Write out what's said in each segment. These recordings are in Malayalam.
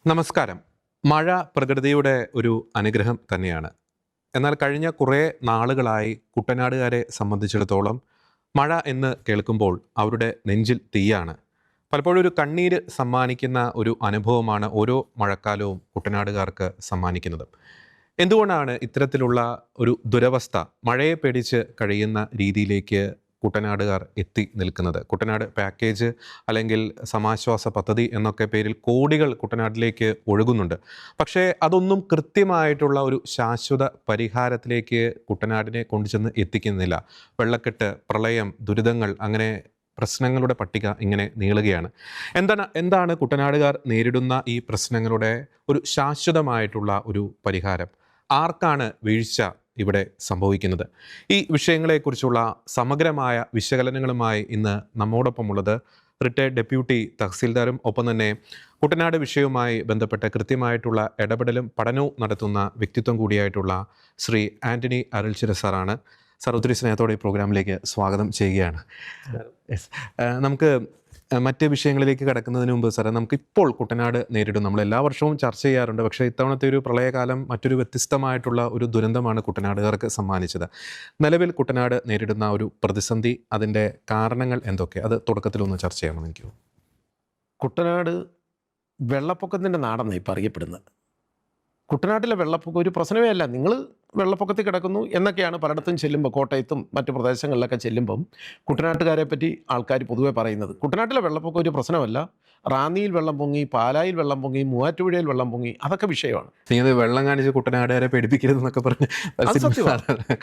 നമസ്കാരം. മഴ പ്രകൃതിയുടെ ഒരു അനുഗ്രഹം തന്നെയാണ്. എന്നാൽ കഴിഞ്ഞ കുറേ നാളുകളായി കുട്ടനാടുകാരെ സംബന്ധിച്ചിടത്തോളം മഴ എന്ന് കേൾക്കുമ്പോൾ അവരുടെ നെഞ്ചിൽ തീയാണ്. പലപ്പോഴും ഒരു കണ്ണീര് സമ്മാനിക്കുന്ന ഒരു അനുഭവമാണ് ഓരോ മഴക്കാലവും കുട്ടനാടുകാർക്ക് സമ്മാനിക്കുന്നത്. എന്തുകൊണ്ടാണ് ഇത്തരത്തിലുള്ള ഒരു ദുരവസ്ഥ, മഴയെ പേടിച്ച് കഴിയുന്ന രീതിയിലേക്ക് കുട്ടനാടുകാർ എത്തി നിൽക്കുന്നത്? കുട്ടനാട് പാക്കേജ് അല്ലെങ്കിൽ സമാശ്വാസ പദ്ധതി എന്നൊക്കെ പേരിൽ കോടികൾ കുട്ടനാട്ടിലേക്ക് ഒഴുകുന്നുണ്ട്. പക്ഷേ അതൊന്നും കൃത്യമായിട്ടുള്ള ഒരു ശാശ്വത പരിഹാരത്തിലേക്ക് കുട്ടനാടിനെ കൊണ്ടുചെന്ന് എത്തിക്കുന്നില്ല. വെള്ളക്കെട്ട്, പ്രളയം, ദുരിതങ്ങൾ, അങ്ങനെ പ്രശ്നങ്ങളുടെ പട്ടിക ഇങ്ങനെ നീളുകയാണ്. എന്താണ് കുട്ടനാടുകാർ നേരിടുന്ന ഈ പ്രശ്നങ്ങളുടെ ഒരു ശാശ്വതമായിട്ടുള്ള ഒരു പരിഹാരം? ആർക്കാണ് വീഴ്ച ഇവിടെ സംഭവിക്കുന്നത്? ഈ വിഷയങ്ങളെക്കുറിച്ചുള്ള സമഗ്രമായ വിശകലനങ്ങളുമായി ഇന്ന് നമ്മോടൊപ്പമുള്ളത് റിട്ടയർഡ് ഡെപ്യൂട്ടി തഹസീൽദാരും ഒപ്പം തന്നെ കുട്ടനാട് വിഷയവുമായി ബന്ധപ്പെട്ട കൃത്യമായിട്ടുള്ള ഇടപെടലും പഠനവും നടത്തുന്ന വ്യക്തിത്വം കൂടിയായിട്ടുള്ള ശ്രീ ആൻ്റണി അരുൾച്ചിറ സാറാണ്. സാർ, ഒത്തിരി സ്നേഹത്തോടെ ഈ പ്രോഗ്രാമിലേക്ക് സ്വാഗതം ചെയ്യുകയാണ്. നമുക്ക് മറ്റ് വിഷയങ്ങളിലേക്ക് കടക്കുന്നതിന് മുമ്പ് സാറേ, നമുക്കിപ്പോൾ കുട്ടനാട് നേരിടും, നമ്മൾ എല്ലാ വർഷവും ചർച്ച ചെയ്യാറുണ്ട്, പക്ഷേ ഇത്തവണത്തെ ഒരു പ്രളയകാലം മറ്റൊരു വ്യത്യസ്തമായിട്ടുള്ള ഒരു ദുരന്തമാണ് കുട്ടനാടുകാർക്ക് സമ്മാനിച്ചത്. നിലവിൽ കുട്ടനാട് നേരിടുന്ന ഒരു പ്രതിസന്ധി, അതിൻ്റെ കാരണങ്ങൾ എന്തൊക്കെ, അത് തുടക്കത്തിലൊന്ന് ചർച്ച ചെയ്യണമെന്ന് എനിക്ക് തോന്നുന്നു. കുട്ടനാട് വെള്ളപ്പൊക്കത്തിൻ്റെ നാടെന്നാണ് ഇപ്പോൾ അറിയപ്പെടുന്നത്. കുട്ടനാട്ടിലെ വെള്ളപ്പൊക്കം ഒരു പ്രശ്നമേ അല്ല. നിങ്ങൾ വെള്ളപ്പൊക്കത്തിൽ കിടക്കുന്നു എന്നൊക്കെയാണ് പലയിടത്തും ചെല്ലുമ്പോൾ, കോട്ടയത്തും മറ്റു പ്രദേശങ്ങളിലൊക്കെ ചെല്ലുമ്പം കുട്ടനാട്ടുകാരെ പറ്റി ആൾക്കാർ പൊതുവെ പറയുന്നത്. കുട്ടനാട്ടിലെ വെള്ളപ്പൊക്കം ഒരു പ്രശ്നമല്ല. റാന്നിയിൽ വെള്ളം പൊങ്ങി, പാലായിൽ വെള്ളം പൊങ്ങി, മൂവാറ്റുപുഴയിൽ വെള്ളം പൊങ്ങി, അതൊക്കെ വിഷയമാണ്. ഇത് വെള്ളം കാണിച്ച് കുട്ടനാട്ടുകാരെ പേടിപ്പിക്കരുതെന്നൊക്കെ പറഞ്ഞ്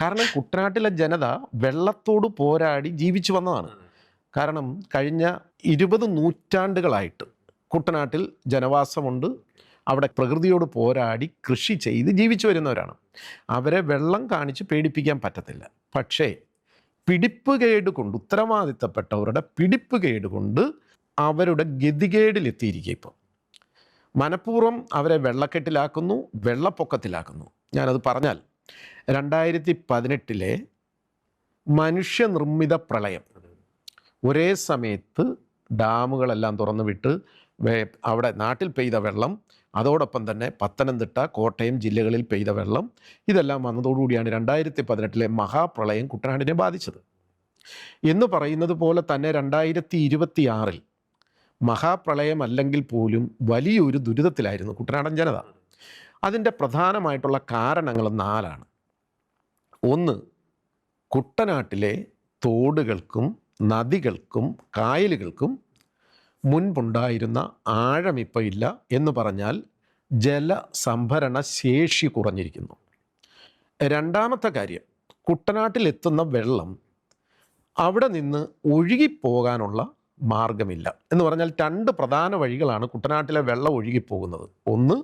കാരണം കുട്ടനാട്ടിലെ ജനത വെള്ളത്തോട് പോരാടി ജീവിച്ചു വന്നതാണ്. കാരണം കഴിഞ്ഞ 20 നൂറ്റാണ്ടുകളായിട്ട് കുട്ടനാട്ടിൽ ജനവാസമുണ്ട്. അവിടെ പ്രകൃതിയോട് പോരാടി കൃഷി ചെയ്ത് ജീവിച്ചു വരുന്നവരാണ്. അവരെ വെള്ളം കാണിച്ച് പേടിപ്പിക്കാൻ പറ്റത്തില്ല. പക്ഷേ പിടിപ്പുകേട് കൊണ്ട്, ഉത്തരവാദിത്തപ്പെട്ടവരുടെ പിടിപ്പുകേട് കൊണ്ട് അവരുടെ ഗതികേടിലെത്തിയിരിക്കുക. ഇപ്പോൾ മനഃപൂർവ്വം അവരെ വെള്ളക്കെട്ടിലാക്കുന്നു, വെള്ളപ്പൊക്കത്തിലാക്കുന്നു. ഞാനത് പറഞ്ഞാൽ 2018 മനുഷ്യനിർമ്മിത പ്രളയം, ഒരേ സമയത്ത് ഡാമുകളെല്ലാം തുറന്നു വിട്ട് അവിടെ നാട്ടിൽ പെയ്ത വെള്ളം, അതോടൊപ്പം തന്നെ പത്തനംതിട്ട, കോട്ടയം ജില്ലകളിൽ പെയ്ത വെള്ളം, ഇതെല്ലാം വന്നതോടുകൂടിയാണ് 2018 മഹാപ്രളയം കുട്ടനാടിനെ ബാധിച്ചത്. എന്ന് പറയുന്നത് പോലെ തന്നെ 2026 മഹാപ്രളയം അല്ലെങ്കിൽ പോലും വലിയൊരു ദുരിതത്തിലായിരുന്നു കുട്ടനാടൻ ജനത. അതിൻ്റെ പ്രധാനമായിട്ടുള്ള കാരണങ്ങൾ 4ആണ്. ഒന്ന്, കുട്ടനാട്ടിലെ തോടുകൾക്കും നദികൾക്കും കായലുകൾക്കും മുൻപുണ്ടായിരുന്ന ആഴമിപ്പോൾ ഇല്ല. എന്ന് പറഞ്ഞാൽ ജലസംഭരണ ശേഷി കുറഞ്ഞിരിക്കുന്നു. രണ്ടാമത്തെ കാര്യം, കുട്ടനാട്ടിലെത്തുന്ന വെള്ളം അവിടെ നിന്ന് ഒഴുകിപ്പോകാനുള്ള മാർഗമില്ല. എന്ന് പറഞ്ഞാൽ 2 പ്രധാന വഴികളാണ് കുട്ടനാട്ടിലെ വെള്ളം ഒഴുകിപ്പോകുന്നത്. ഒന്ന്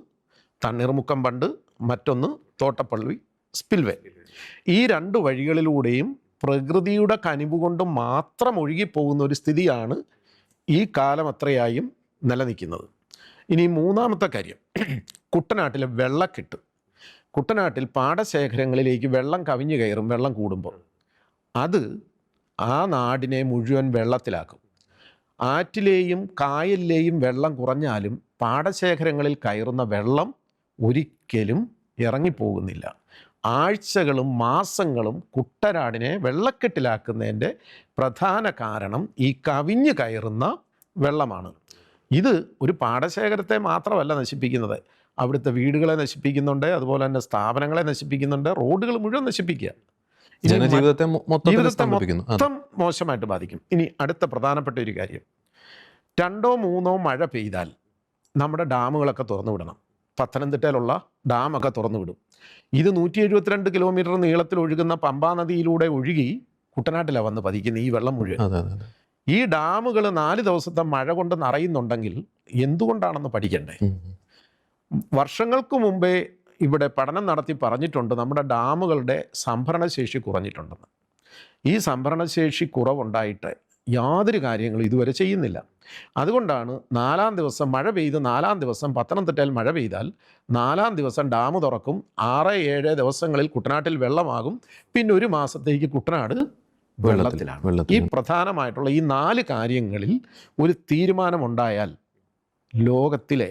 തണ്ണീർമുക്കം ബണ്ട്, മറ്റൊന്ന് തോട്ടപ്പള്ളി സ്പിൽവേ. ഈ 2 വഴികളിലൂടെയും പ്രകൃതിയുടെ കനിവ് കൊണ്ട് മാത്രം ഒഴുകിപ്പോകുന്ന ഒരു സ്ഥിതിയാണ് ഈ കാലം അത്രയായും നിലനിൽക്കുന്നത്. ഇനി മൂന്നാമത്തെ കാര്യം, കുട്ടനാട്ടിലെ വെള്ളക്കെട്ട്. കുട്ടനാട്ടിൽ പാടശേഖരങ്ങളിലേക്ക് വെള്ളം കവിഞ്ഞു കയറും. വെള്ളം കൂടുമ്പോൾ അത് ആ നാടിനെ മുഴുവൻ വെള്ളത്തിലാക്കും. ആറ്റിലെയും കായലിലെയും വെള്ളം കുറഞ്ഞാലും പാടശേഖരങ്ങളിൽ കയറുന്ന വെള്ളം ഒരിക്കലും ഇറങ്ങിപ്പോകുന്നില്ല. ആഴ്ചകളും മാസങ്ങളും കുട്ടനാടിനെ വെള്ളക്കെട്ടിലാക്കുന്നതിൻ്റെ പ്രധാന കാരണം ഈ കവിഞ്ഞു കയറുന്ന വെള്ളമാണ്. ഇത് ഒരു പാടശേഖരത്തെ മാത്രമല്ല നശിപ്പിക്കുന്നത്, അവിടുത്തെ വീടുകളെ നശിപ്പിക്കുന്നുണ്ട്, അതുപോലെ തന്നെ സ്ഥാപനങ്ങളെ നശിപ്പിക്കുന്നുണ്ട്, റോഡുകൾ മുഴുവൻ നശിപ്പിക്കുക, ജീവിതത്തെ മൊത്തം മോശമായിട്ട് ബാധിക്കും. ഇനി അടുത്ത പ്രധാനപ്പെട്ട ഒരു കാര്യം, 2 or 3 മഴ പെയ്താൽ നമ്മുടെ ഡാമുകളൊക്കെ തുറന്നു വിടണം. പത്തനംതിട്ടയിലുള്ള ഡാമൊക്കെ തുറന്നു വിടും. ഇത് 172 കിലോമീറ്റർ നീളത്തിൽ ഒഴുകുന്ന പമ്പാ നദിയിലൂടെ ഒഴുകി കുട്ടനാട്ടിലാണ് വന്ന് പതിക്കുന്ന ഈ വെള്ളം മുഴുവൻ. ഈ ഡാമുകൾ 4 ദിവസത്തെ മഴ കൊണ്ട് നിറയുന്നുണ്ടെങ്കിൽ എന്തുകൊണ്ടാണെന്ന് പഠിക്കണ്ടേ? വർഷങ്ങൾക്ക് മുമ്പേ ഇവിടെ പഠനം നടത്തി പറഞ്ഞിട്ടുണ്ട്, നമ്മുടെ ഡാമുകളുടെ സംഭരണശേഷി കുറഞ്ഞിട്ടുണ്ടെന്ന്. ഈ സംഭരണശേഷി കുറവുണ്ടായിട്ട് യാതൊരു കാര്യങ്ങളും ഇതുവരെ ചെയ്യുന്നില്ല. അതുകൊണ്ടാണ് 4-ാം ദിവസം മഴ പെയ്ത് 4-ാം ദിവസം പത്തനംതിട്ടയിൽ മഴ പെയ്താൽ 4-ാം ദിവസം ഡാം തുറക്കും. 6-7 ദിവസങ്ങളിൽ കുട്ടനാട്ടിൽ വെള്ളമാകും. പിന്നെ 1 മാസത്തേക്ക് കുട്ടനാട് വെള്ളത്തിലാണ്. ഈ പ്രധാനമായിട്ടുള്ള ഈ 4 കാര്യങ്ങളിൽ ഒരു തീരുമാനമുണ്ടായാൽ ലോകത്തിലെ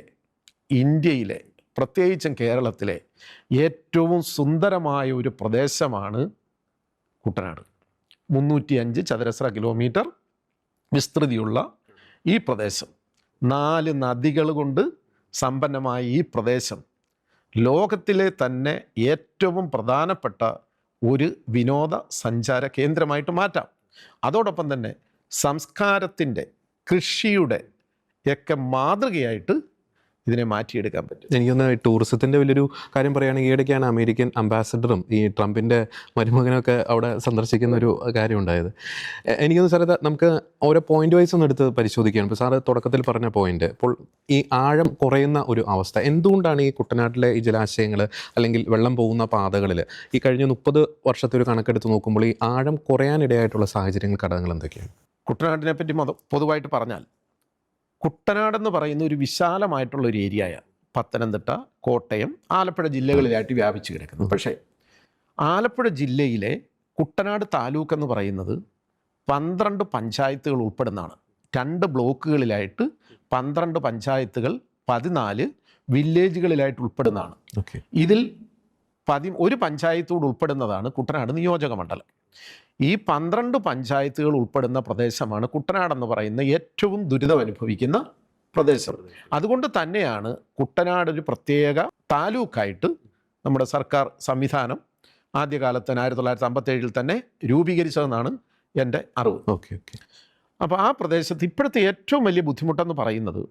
ഇന്ത്യയിലെ പ്രത്യേകിച്ചും കേരളത്തിലെ ഏറ്റവും സുന്ദരമായ ഒരു പ്രദേശമാണ് കുട്ടനാട്. 305 ചതുരശ്ര കിലോമീറ്റർ വിസ്തൃതിയുള്ള ഈ പ്രദേശം, 4 നദികൾ കൊണ്ട് സമ്പന്നമായ ഈ പ്രദേശം ലോകത്തിലെ തന്നെ ഏറ്റവും പ്രധാനപ്പെട്ട ഒരു വിനോദ സഞ്ചാര കേന്ദ്രമായിട്ട് മാറ്റാം. അതോടൊപ്പം തന്നെ സംസ്കാരത്തിൻ്റെ, കൃഷിയുടെ ഒക്കെ മാതൃകയായിട്ട് ഇതിനെ മാറ്റിയെടുക്കാൻ പറ്റും. എനിക്കൊന്ന് ടൂറിസത്തിൻ്റെ വലിയൊരു കാര്യം പറയുകയാണെങ്കിൽ ഈയിടയ്ക്കാണ് അമേരിക്കൻ അംബാസഡറും ഈ ട്രംപിൻ്റെ മരുമകനൊക്കെ അവിടെ സന്ദർശിക്കുന്ന ഒരു കാര്യം ഉണ്ടായത്. എനിക്കൊന്ന് സാറേ നമുക്ക് ഓരോ പോയിന്റ് വൈസ് ഒന്ന് എടുത്ത് പരിശോധിക്കുകയാണ്. ഇപ്പോൾ സാറ് തുടക്കത്തിൽ പറഞ്ഞ പോയിന്റ്, ഇപ്പോൾ ഈ ആഴം കുറയുന്ന ഒരു അവസ്ഥ എന്തുകൊണ്ടാണ് ഈ കുട്ടനാട്ടിലെ ഈ ജലാശയങ്ങൾ അല്ലെങ്കിൽ വെള്ളം പോകുന്ന പാതകളിൽ ഈ കഴിഞ്ഞ 30 വർഷത്തെ ഒരു കണക്കെടുത്ത് നോക്കുമ്പോൾ ഈ ആഴം കുറയാനിടയായിട്ടുള്ള സാഹചര്യങ്ങൾ, ഘടകങ്ങൾ എന്തൊക്കെയാണ്? കുട്ടനാട്ടിനെ പറ്റി പൊതുവായിട്ട് പറഞ്ഞാൽ, കുട്ടനാടെന്ന് പറയുന്ന ഒരു വിശാലമായിട്ടുള്ള ഒരു ഏരിയയാണ്. പത്തനംതിട്ട, കോട്ടയം, ആലപ്പുഴ ജില്ലകളിലായിട്ട് വ്യാപിച്ചു കിടക്കുന്നു. പക്ഷേ ആലപ്പുഴ ജില്ലയിലെ കുട്ടനാട് താലൂക്ക് എന്ന് പറയുന്നത് 12 പഞ്ചായത്തുകൾ ഉൾപ്പെടുന്നതാണ്. 2 ബ്ലോക്കുകളിലായിട്ട് 12 പഞ്ചായത്തുകൾ, 14 വില്ലേജുകളിലായിട്ട് ഉൾപ്പെടുന്നതാണ്. ഇതിൽ ഒരു പഞ്ചായത്തോട് ഉൾപ്പെടുന്നതാണ് കുട്ടനാട് നിയോജക മണ്ഡലം. ഈ 12 പഞ്ചായത്തുകൾ ഉൾപ്പെടുന്ന പ്രദേശമാണ് കുട്ടനാടെന്ന് പറയുന്ന ഏറ്റവും ദുരിതം അനുഭവിക്കുന്ന പ്രദേശം. അതുകൊണ്ട് തന്നെയാണ് കുട്ടനാട് ഒരു പ്രത്യേക താലൂക്കായിട്ട് നമ്മുടെ സർക്കാർ സംവിധാനം ആദ്യകാലത്ത് 1957 തന്നെ രൂപീകരിച്ചതെന്നാണ് എൻ്റെ അറിവ്. അപ്പോൾ ആ പ്രദേശത്ത് ഇപ്പോഴത്തെ ഏറ്റവും വലിയ ബുദ്ധിമുട്ടെന്ന് പറയുന്നത്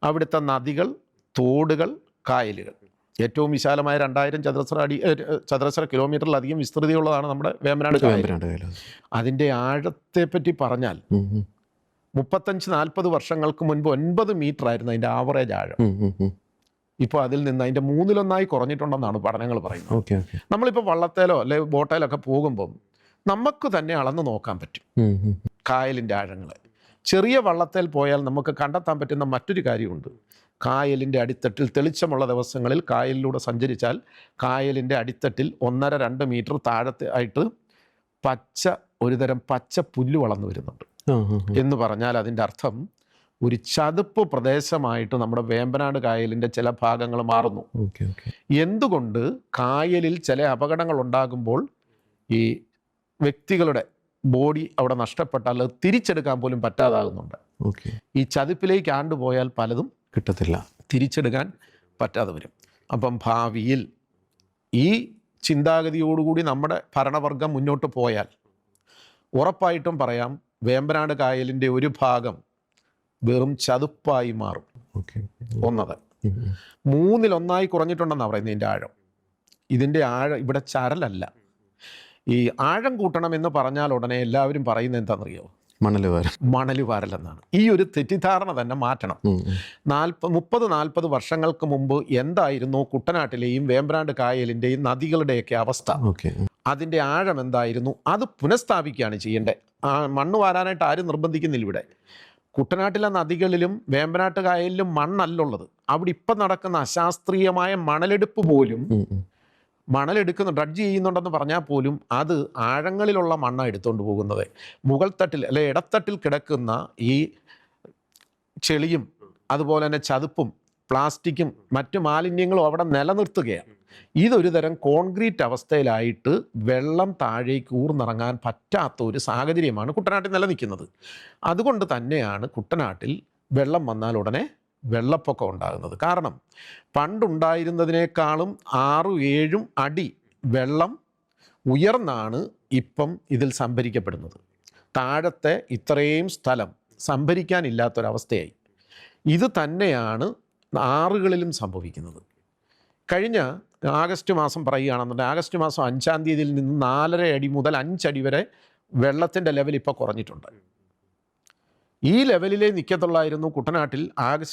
അവിടുത്തെ നദികൾ, തോടുകൾ, കായലുകൾ. ഏറ്റവും വിശാലമായ 2000 ചതുരശ്ര കിലോമീറ്ററിലധികം വിസ്തൃതിയുള്ളതാണ് നമ്മുടെ വേമ്പനാട് കായൽ. അതിൻ്റെ ആഴത്തെ പറ്റി പറഞ്ഞാൽ 35-40 വർഷങ്ങൾക്ക് മുൻപ് 9 മീറ്റർ ആയിരുന്നു അതിൻ്റെ ആവറേജ് ആഴം. ഇപ്പോൾ അതിൽ നിന്ന് അതിൻ്റെ 1/3 കുറഞ്ഞിട്ടുണ്ടെന്നാണ് പഠനങ്ങൾ പറയുന്നത്. നമ്മളിപ്പോൾ വള്ളത്തേലോ അല്ലെ ബോട്ടേലോ ഒക്കെ പോകുമ്പം നമുക്ക് തന്നെ അളന്ന് നോക്കാൻ പറ്റും കായലിൻ്റെ ആഴങ്ങൾ. ചെറിയ വള്ളത്തേൽ പോയാൽ നമുക്ക് കണ്ടെത്താൻ പറ്റുന്ന മറ്റൊരു കാര്യമുണ്ട്. കായലിൻ്റെ അടിത്തട്ടിൽ തെളിച്ചമുള്ള ദിവസങ്ങളിൽ കായലിലൂടെ സഞ്ചരിച്ചാൽ കായലിൻ്റെ അടിത്തട്ടിൽ 1.5-2 മീറ്റർ താഴത്തെ ആയിട്ട് ഒരുതരം പച്ച പുല്ല് വളർന്നു വരുന്നുണ്ട്. എന്ന് പറഞ്ഞാൽ അതിൻ്റെ അർത്ഥം ഒരു ചതുപ്പ് പ്രദേശമായിട്ട് നമ്മുടെ വേമ്പനാട് കായലിൻ്റെ ചില ഭാഗങ്ങൾ മാറുന്നു. എന്തുകൊണ്ട് കായലിൽ ചില അപകടങ്ങൾ ഉണ്ടാകുമ്പോൾ ഈ വ്യക്തികളുടെ ബോഡി അവിടെ നഷ്ടപ്പെട്ടാൽ അത് തിരിച്ചെടുക്കാൻ പോലും പറ്റാതാകുന്നുണ്ട്. ഈ ചതുപ്പിലേക്ക് ആണ്ടുപോയാൽ പലതും കിട്ടത്തില്ല, തിരിച്ചെടുക്കാൻ പറ്റാതെ വരും. അപ്പം ഭാവിയിൽ ഈ ചിന്താഗതിയോടുകൂടി നമ്മുടെ ഭരണവർഗം മുന്നോട്ട് പോയാൽ ഉറപ്പായിട്ടും പറയാം, വേമ്പനാട് കായലിൻ്റെ ഒരു ഭാഗം വെറും ചതുപ്പായി മാറും. ഒന്നത് 3/1 കുറഞ്ഞിട്ടുണ്ടെന്നാണ് പറയുന്നത് ഇതിൻ്റെ ആഴം. ഇതിൻ്റെ ആഴം ഇവിടെ ചരലല്ല. ഈ ആഴം കൂട്ടണമെന്ന് പറഞ്ഞാൽ ഉടനെ എല്ലാവരും പറയുന്നത് എന്താണെന്നറിയോ? മണല് വാരലെന്നാണ്. ഈ ഒരു തെറ്റിദ്ധാരണ തന്നെ മാറ്റണം. 30-40 വർഷങ്ങൾക്ക് മുമ്പ് എന്തായിരുന്നു കുട്ടനാട്ടിലെയും വേമ്പനാട് കായലിൻ്റെയും നദികളുടെയൊക്കെ അവസ്ഥ, അതിൻ്റെ ആഴം എന്തായിരുന്നു, അത് പുനഃസ്ഥാപിക്കുകയാണ് ചെയ്യേണ്ടത്. മണ്ണ് വാരാനായിട്ട് ആരും നിർബന്ധിക്കുന്നില്ല. ഇവിടെ കുട്ടനാട്ടിലെ നദികളിലും വേമ്പനാട്ട് കായലിലും മണ്ണല്ലുള്ളത്. അവിടെ ഇപ്പം നടക്കുന്ന അശാസ്ത്രീയമായ മണലെടുപ്പ് പോലും, ഡ്രഡ്ജ് ചെയ്യുന്നുണ്ടെന്ന് പറഞ്ഞാൽ പോലും അത് ആഴങ്ങളിലുള്ള മണ്ണാണ് എടുത്തുകൊണ്ട് പോകുന്നത്. മുകൾ തട്ടിൽ അല്ലെ ഇടത്തട്ടിൽ കിടക്കുന്ന ഈ ചെളിയും അതുപോലെ തന്നെ ചതുപ്പും പ്ലാസ്റ്റിക്കും മറ്റു മാലിന്യങ്ങളും അവിടെ നിലനിർത്തുകയാണ്. ഇതൊരു തരം കോൺക്രീറ്റ് അവസ്ഥയിലായിട്ട് വെള്ളം താഴേക്ക് ഊർന്നിറങ്ങാൻ പറ്റാത്ത ഒരു സാഹചര്യമാണ് കുട്ടനാട്ടിൽ നിലനിൽക്കുന്നത്. അതുകൊണ്ട് തന്നെയാണ് കുട്ടനാട്ടിൽ വെള്ളം വന്നാൽ ഉടനെ വെള്ളപ്പൊക്കം ഉണ്ടാകുന്നത്. കാരണം പണ്ടുണ്ടായിരുന്നതിനേക്കാളും 6-7 അടി വെള്ളം ഉയർന്നാണ് ഇപ്പം ഇതിൽ സംഭരിക്കപ്പെടുന്നത്. താഴത്തെ ഇത്രയും സ്ഥലം സംഭരിക്കാനില്ലാത്തൊരവസ്ഥയായി. ഇത് തന്നെയാണ് ആറുകളിലും സംഭവിക്കുന്നത്. കഴിഞ്ഞ ആഗസ്റ്റ് മാസം പറയുകയാണെന്നുണ്ടെങ്കിൽ ആഗസ്റ്റ് മാസം 5-ാം തീയതിയിൽ നിന്ന് 4.5 അടി മുതൽ 5 അടി വരെ വെള്ളത്തിൻ്റെ ലെവൽ ഇപ്പോൾ കുറഞ്ഞിട്ടുണ്ട്. ഈ ലെവലിലേ നിൽക്കത്തുള്ളായിരുന്നു കുട്ടനാട്ടിൽ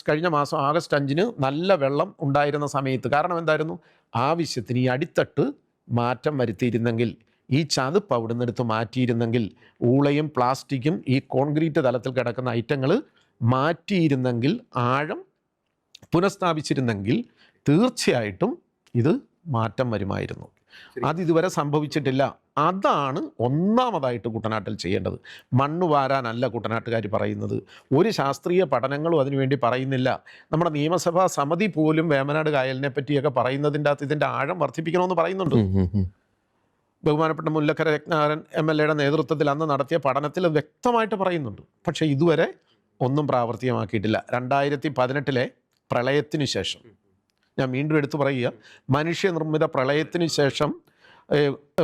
കഴിഞ്ഞ മാസം ആഗസ്റ്റ് 5-ന് നല്ല വെള്ളം ഉണ്ടായിരുന്ന സമയത്ത്. കാരണം എന്തായിരുന്നു? ആവശ്യത്തിന് ഈ അടിത്തട്ട് മാറ്റം വരുത്തിയിരുന്നെങ്കിൽ, ഈ ചതുപ്പ് അവിടുന്ന് എടുത്ത് മാറ്റിയിരുന്നെങ്കിൽ, ഊളയും പ്ലാസ്റ്റിക്കും ഈ കോൺക്രീറ്റ് തലത്തിൽ കിടക്കുന്ന ഐറ്റങ്ങൾ മാറ്റിയിരുന്നെങ്കിൽ, ആഴം പുനഃസ്ഥാപിച്ചിരുന്നെങ്കിൽ തീർച്ചയായിട്ടും ഇത് മാറ്റം വരുമായിരുന്നു. അതിതുവരെ സംഭവിച്ചിട്ടില്ല. അതാണ് ഒന്നാമതായിട്ട് കുട്ടനാട്ടിൽ ചെയ്യേണ്ടത്. മണ്ണ് വാരാനല്ല കുട്ടനാട്ടുകാർ പറയുന്നത്. ഒരു ശാസ്ത്രീയ പഠനങ്ങളും അതിനുവേണ്ടി പറയുന്നില്ല. നമ്മുടെ നിയമസഭാ സമിതി പോലും വേമ്പനാട് കായലിനെ പറ്റിയൊക്കെ പറയുന്നതിൻ്റെ അകത്ത് ഇതിൻ്റെ ആഴം വർദ്ധിപ്പിക്കണമെന്ന് പറയുന്നുണ്ട്. ബഹുമാനപ്പെട്ട മുല്ലക്കര രത്നാകരൻ MLA യുടെ നേതൃത്വത്തിൽ അന്ന് നടത്തിയ പഠനത്തിൽ വ്യക്തമായിട്ട് പറയുന്നുണ്ട്. പക്ഷേ ഇതുവരെ ഒന്നും പ്രാവർത്തികമാക്കിയിട്ടില്ല. 2018 പ്രളയത്തിന് ശേഷം, ഞാൻ വീണ്ടും എടുത്തു പറയുക, മനുഷ്യനിർമ്മിത പ്രളയത്തിന് ശേഷം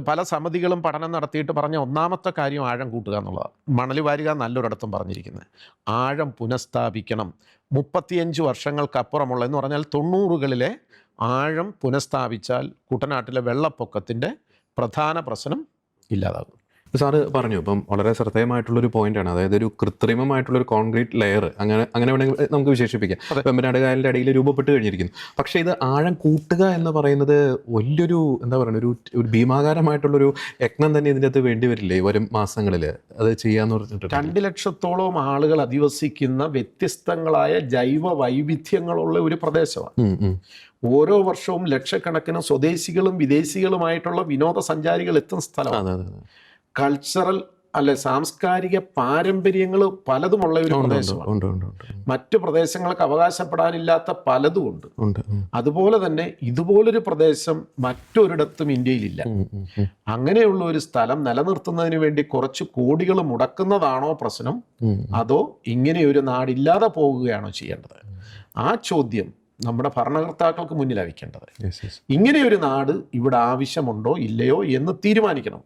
പല സമിതികളും പഠനം നടത്തിയിട്ട് പറഞ്ഞ ഒന്നാമത്തെ കാര്യം ആഴം കൂട്ടുക എന്നുള്ളതാണ്. മണൽ വാരുക നല്ലൊരിടത്തും പറഞ്ഞിരിക്കുന്നത്. ആഴം പുനഃസ്ഥാപിക്കണം. 35 വർഷങ്ങൾക്കപ്പുറമുള്ള എന്ന് പറഞ്ഞാൽ 90കളിലെ ആഴം പുനഃസ്ഥാപിച്ചാൽ കുട്ടനാട്ടിലെ വെള്ളപ്പൊക്കത്തിൻ്റെ പ്രധാന പ്രശ്നം ഇല്ലാതാകും. സാറ് പറഞ്ഞു ഇപ്പം വളരെ ശ്രദ്ധേയമായിട്ടുള്ളൊരു പോയിന്റാണ്. അതായത് ഒരു കൃത്രിമമായിട്ടുള്ളൊരു കോൺക്രീറ്റ് ലെയർ അങ്ങനെ വേണമെങ്കിൽ നമുക്ക് വിശേഷിപ്പിക്കാം. വെമ്പനാട് കായലിൻ്റെ അടിയിൽ രൂപപ്പെട്ട് കഴിഞ്ഞിരിക്കുന്നു. പക്ഷേ ഇത് ആഴം കൂട്ടുക എന്ന് പറയുന്നത് വലിയൊരു എന്താ പറയുക, ഒരു ഭീമാകാരമായിട്ടുള്ളൊരു യജ്ഞം തന്നെ ഇതിൻ്റെ അകത്ത് വേണ്ടി വരില്ലേ വരും മാസങ്ങളിൽ അത് ചെയ്യാന്ന് പറഞ്ഞിട്ട്? 2 ലക്ഷത്തോളം ആളുകൾ അധിവസിക്കുന്ന വ്യത്യസ്തങ്ങളായ ജൈവ വൈവിധ്യങ്ങളുള്ള ഒരു പ്രദേശമാണ്. ഓരോ വർഷവും ലക്ഷക്കണക്കിന് സ്വദേശികളും വിദേശികളുമായിട്ടുള്ള വിനോദസഞ്ചാരികൾ എത്തുന്ന സ്ഥലമാണ്. കൾച്ചറൽ അല്ലെ സാംസ്കാരിക പാരമ്പര്യങ്ങൾ പലതുമുള്ള ഒരു പ്രദേശമാണ്. മറ്റു പ്രദേശങ്ങൾക്ക് അവകാശപ്പെടാനില്ലാത്ത പലതും ഉണ്ട്. അതുപോലെ തന്നെ ഇതുപോലൊരു പ്രദേശം മറ്റൊരിടത്തും ഇന്ത്യയിലില്ല. അങ്ങനെയുള്ള ഒരു സ്ഥലം നിലനിർത്തുന്നതിന് വേണ്ടി കുറച്ച് കോടികൾ മുടക്കുന്നതാണോ പ്രശ്നം, അതോ ഇങ്ങനെയൊരു നാടില്ലാതെ പോകുകയാണോ ചെയ്യേണ്ടത്? ആ ചോദ്യം നമ്മുടെ ഭരണകർത്താക്കൾക്ക് മുന്നിലാണ് വയ്ക്കേണ്ടത്. ഇങ്ങനെയൊരു നാട് ഇവിടെ ആവശ്യമുണ്ടോ ഇല്ലയോ എന്ന് തീരുമാനിക്കണം.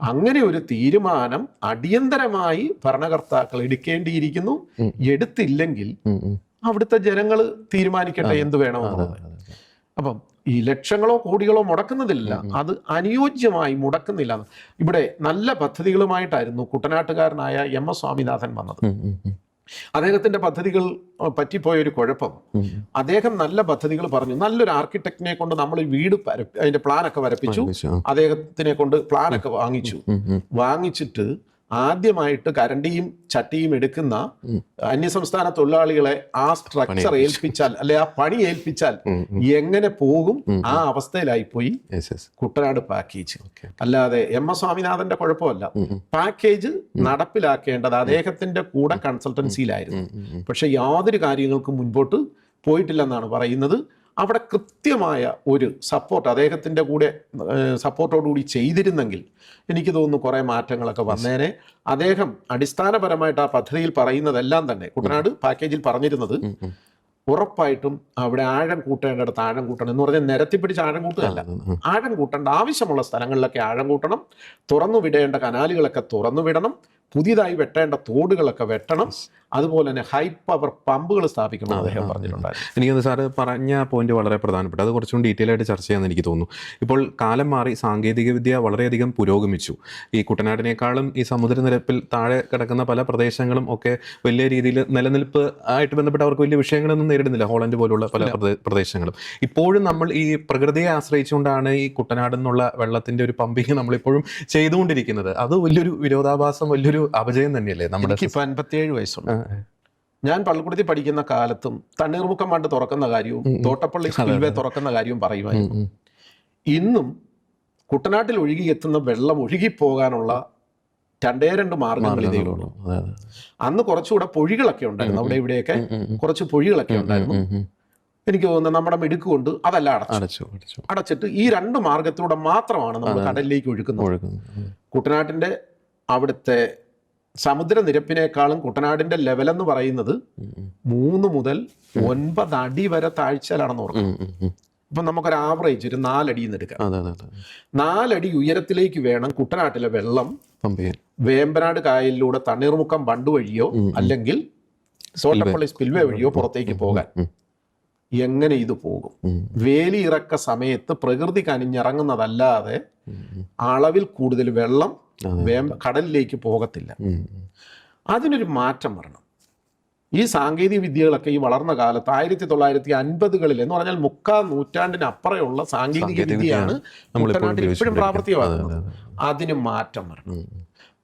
അങ്ങനെ ഒരു തീരുമാനം അടിയന്തരമായി ഭരണകർത്താക്കൾ എടുക്കേണ്ടിയിരിക്കുന്നു. എടുത്തില്ലെങ്കിൽ അവിടുത്തെ ജനങ്ങൾ തീരുമാനിക്കട്ടെ എന്ത് വേണമെന്നുള്ളത്. അപ്പം ഈ ലക്ഷങ്ങളോ കോടികളോ മുടക്കുന്നതില്ല, അത് അനുയോജ്യമായി മുടക്കുന്നില്ല. ഇവിടെ നല്ല പദ്ധതികളുമായിട്ടായിരുന്നു കുട്ടനാട്ടുകാരനായ MS സ്വാമിനാഥൻ വന്നത്. അദ്ദേഹത്തിന്റെ പദ്ധതികൾ പറ്റിപ്പോയൊരു കുഴപ്പം, അദ്ദേഹം നല്ല പദ്ധതികൾ പറഞ്ഞു. നല്ലൊരു ആർക്കിടെക്റ്റിനെ കൊണ്ട് നമ്മൾ വീട് അതിന്റെ പ്ലാനൊക്കെ വരപ്പിച്ചു. അദ്ദേഹത്തിനെ കൊണ്ട് പ്ലാനൊക്കെ വാങ്ങിച്ചിട്ട് ആദ്യമായിട്ട് കരണ്ടിയും ചട്ടിയും എടുക്കുന്ന അന്യസംസ്ഥാന തൊഴിലാളികളെ ആ സ്ട്രക്ചർ ഏൽപ്പിച്ചാൽ, അല്ലെ ആ പണി ഏൽപ്പിച്ചാൽ എങ്ങനെ പോകും, ആ അവസ്ഥയിലായി പോയി കുട്ടനാട് പാക്കേജ്. അല്ലാതെ MS സ്വാമിനാഥന്റെ കുഴപ്പമല്ല, പാക്കേജ് നടപ്പിലാക്കേണ്ടത് അദ്ദേഹത്തിന്റെ കൂടെ കൺസൾട്ടൻസിയിലായിരുന്നു. പക്ഷെ യാതൊരു കാര്യങ്ങൾക്കും മുൻപോട്ട് പോയിട്ടില്ലെന്നാണ് പറയുന്നത്. അവിടെ കൃത്യമായ ഒരു സപ്പോർട്ട് അദ്ദേഹത്തിൻ്റെ കൂടെ സപ്പോർട്ടോടുകൂടി ചെയ്തിരുന്നെങ്കിൽ എനിക്ക് തോന്നുന്നു കുറേ മാറ്റങ്ങളൊക്കെ വന്നേനെ. അദ്ദേഹം അടിസ്ഥാനപരമായിട്ട് ആ പദ്ധതിയിൽ പറയുന്നതെല്ലാം തന്നെ കുട്ടനാട് പാക്കേജിൽ പറഞ്ഞിരുന്നത് ഉറപ്പായിട്ടും അവിടെ ആഴം കൂട്ടേണ്ടിടത്ത് ആഴം കൂട്ടണം എന്ന് പറഞ്ഞാൽ നിരത്തിപ്പിടിച്ച് ആഴം കൂട്ടുകയല്ല, ആഴം കൂട്ടേണ്ട ആവശ്യമുള്ള സ്ഥലങ്ങളിലൊക്കെ ആഴം കൂട്ടണം, തുറന്നു വിടേണ്ട കനാലുകളൊക്കെ തുറന്നു വിടണം, പുതിയതായി വെട്ടേണ്ട തോടുകളൊക്കെ വെട്ടണം, അതുപോലെ തന്നെ ഹൈ പവർ പമ്പുകൾ സ്ഥാപിക്കണം അദ്ദേഹം പറഞ്ഞിട്ടുണ്ടായിരുന്നു. എനിക്കത് സാറ് പറഞ്ഞ പോയിന്റ് വളരെ പ്രധാനപ്പെട്ട, അത് കുറച്ചും ഡീറ്റെയിൽ ആയിട്ട് ചർച്ച ചെയ്യാമെന്ന് എനിക്ക് തോന്നുന്നു. ഇപ്പോൾ കാലം മാറി, സാങ്കേതികവിദ്യ വളരെയധികം പുരോഗമിച്ചു. ഈ കുട്ടനാടിനേക്കാളും ഈ സമുദ്രനിരപ്പിൽ താഴെ കിടക്കുന്ന പല പ്രദേശങ്ങളും ഒക്കെ വലിയ രീതിയിൽ നിലനിൽപ്പ് ആയിട്ട് ബന്ധപ്പെട്ട് അവർക്ക് വലിയ വിഷയങ്ങളൊന്നും നേരിടുന്നില്ല. ഹോളണ്ട് പോലുള്ള പല പ്രദേശങ്ങളും. ഇപ്പോഴും നമ്മൾ ഈ പ്രകൃതിയെ ആശ്രയിച്ചുകൊണ്ടാണ് ഈ കുട്ടനാട് എന്നുള്ള വെള്ളത്തിന്റെ ഒരു പമ്പിങ് നമ്മളിപ്പോഴും ചെയ്തുകൊണ്ടിരിക്കുന്നത്. അത് വലിയൊരു വിരോധാഭാസം, വലിയൊരു അപജയം തന്നെയല്ലേ നമ്മുടെ. 57 വയസ്സുണ്ട്. ഞാൻ പള്ളിക്കൂടത്തിൽ പഠിക്കുന്ന കാലത്തും തണ്ണീർമുക്കം ബണ്ട് തുറക്കുന്ന കാര്യവും തോട്ടപ്പള്ളി സ്പിൽവേ തുറക്കുന്ന കാര്യവും പറയുമായിരുന്നു. ഇന്നും കുട്ടനാട്ടിൽ ഒഴുകിയെത്തുന്ന വെള്ളം ഒഴുകിപ്പോകാനുള്ള 2 മാർഗങ്ങൾ ഇതേ ഉള്ളൂ. അന്ന് കുറച്ചുകൂടെ പൊഴികളൊക്കെ ഉണ്ടായിരുന്നു, അവിടെ ഇവിടെയൊക്കെ കുറച്ച് പൊഴികളൊക്കെ ഉണ്ടായിരുന്നു. എനിക്ക് തോന്നുന്നത് നമ്മുടെ മിടുക്ക് കൊണ്ട് അതെല്ലാം അടച്ചിട്ട് ഈ 2 മാർഗത്തിലൂടെ മാത്രമാണ് നമ്മൾ കടലിലേക്ക് ഒഴുക്കുന്നത്. കുട്ടനാട്ടിന്റെ അവിടുത്തെ സമുദ്രനിരപ്പിനേക്കാളും കുട്ടനാടിന്റെ ലെവൽ എന്ന് പറയുന്നത് 3 മുതൽ 9 അടി വരെ താഴ്ചയിലാണെന്ന് ഓർക്കണം. ഇപ്പം നമുക്കൊരു ആവറേജ് ഒരു 4 അടിയിൽ നിന്ന് എടുക്കാം. 4 അടി ഉയരത്തിലേക്ക് വേണം കുട്ടനാട്ടിലെ വെള്ളം വേമ്പനാട് കായലിലൂടെ തണ്ണീർമുക്കം ബണ്ട് വഴിയോ അല്ലെങ്കിൽ തോട്ടപ്പള്ളി സ്പിൽവേ വഴിയോ പുറത്തേക്ക് പോകാൻ. എങ്ങനെ ഇത് പോകും? വേലി ഇറക്ക സമയത്ത് പ്രകൃതി കനിഞ്ഞിറങ്ങുന്നതല്ലാതെ അളവിൽ കൂടുതൽ വെള്ളം കടലിലേക്ക് പോകത്തില്ല. അതിനൊരു മാറ്റം വരണം. ഈ സാങ്കേതിക വിദ്യകളൊക്കെ ഈ വളർന്ന കാലത്ത് 1950കളിൽ എന്ന് പറഞ്ഞാൽ 3/4 നൂറ്റാണ്ടിനപ്പുറമുള്ള സാങ്കേതിക വിദ്യയാണ് കുട്ടനാട്ടിൽ ഇപ്പോഴും പ്രാവർത്തികമാകുന്നത്. അതിന് മാറ്റം വരണം.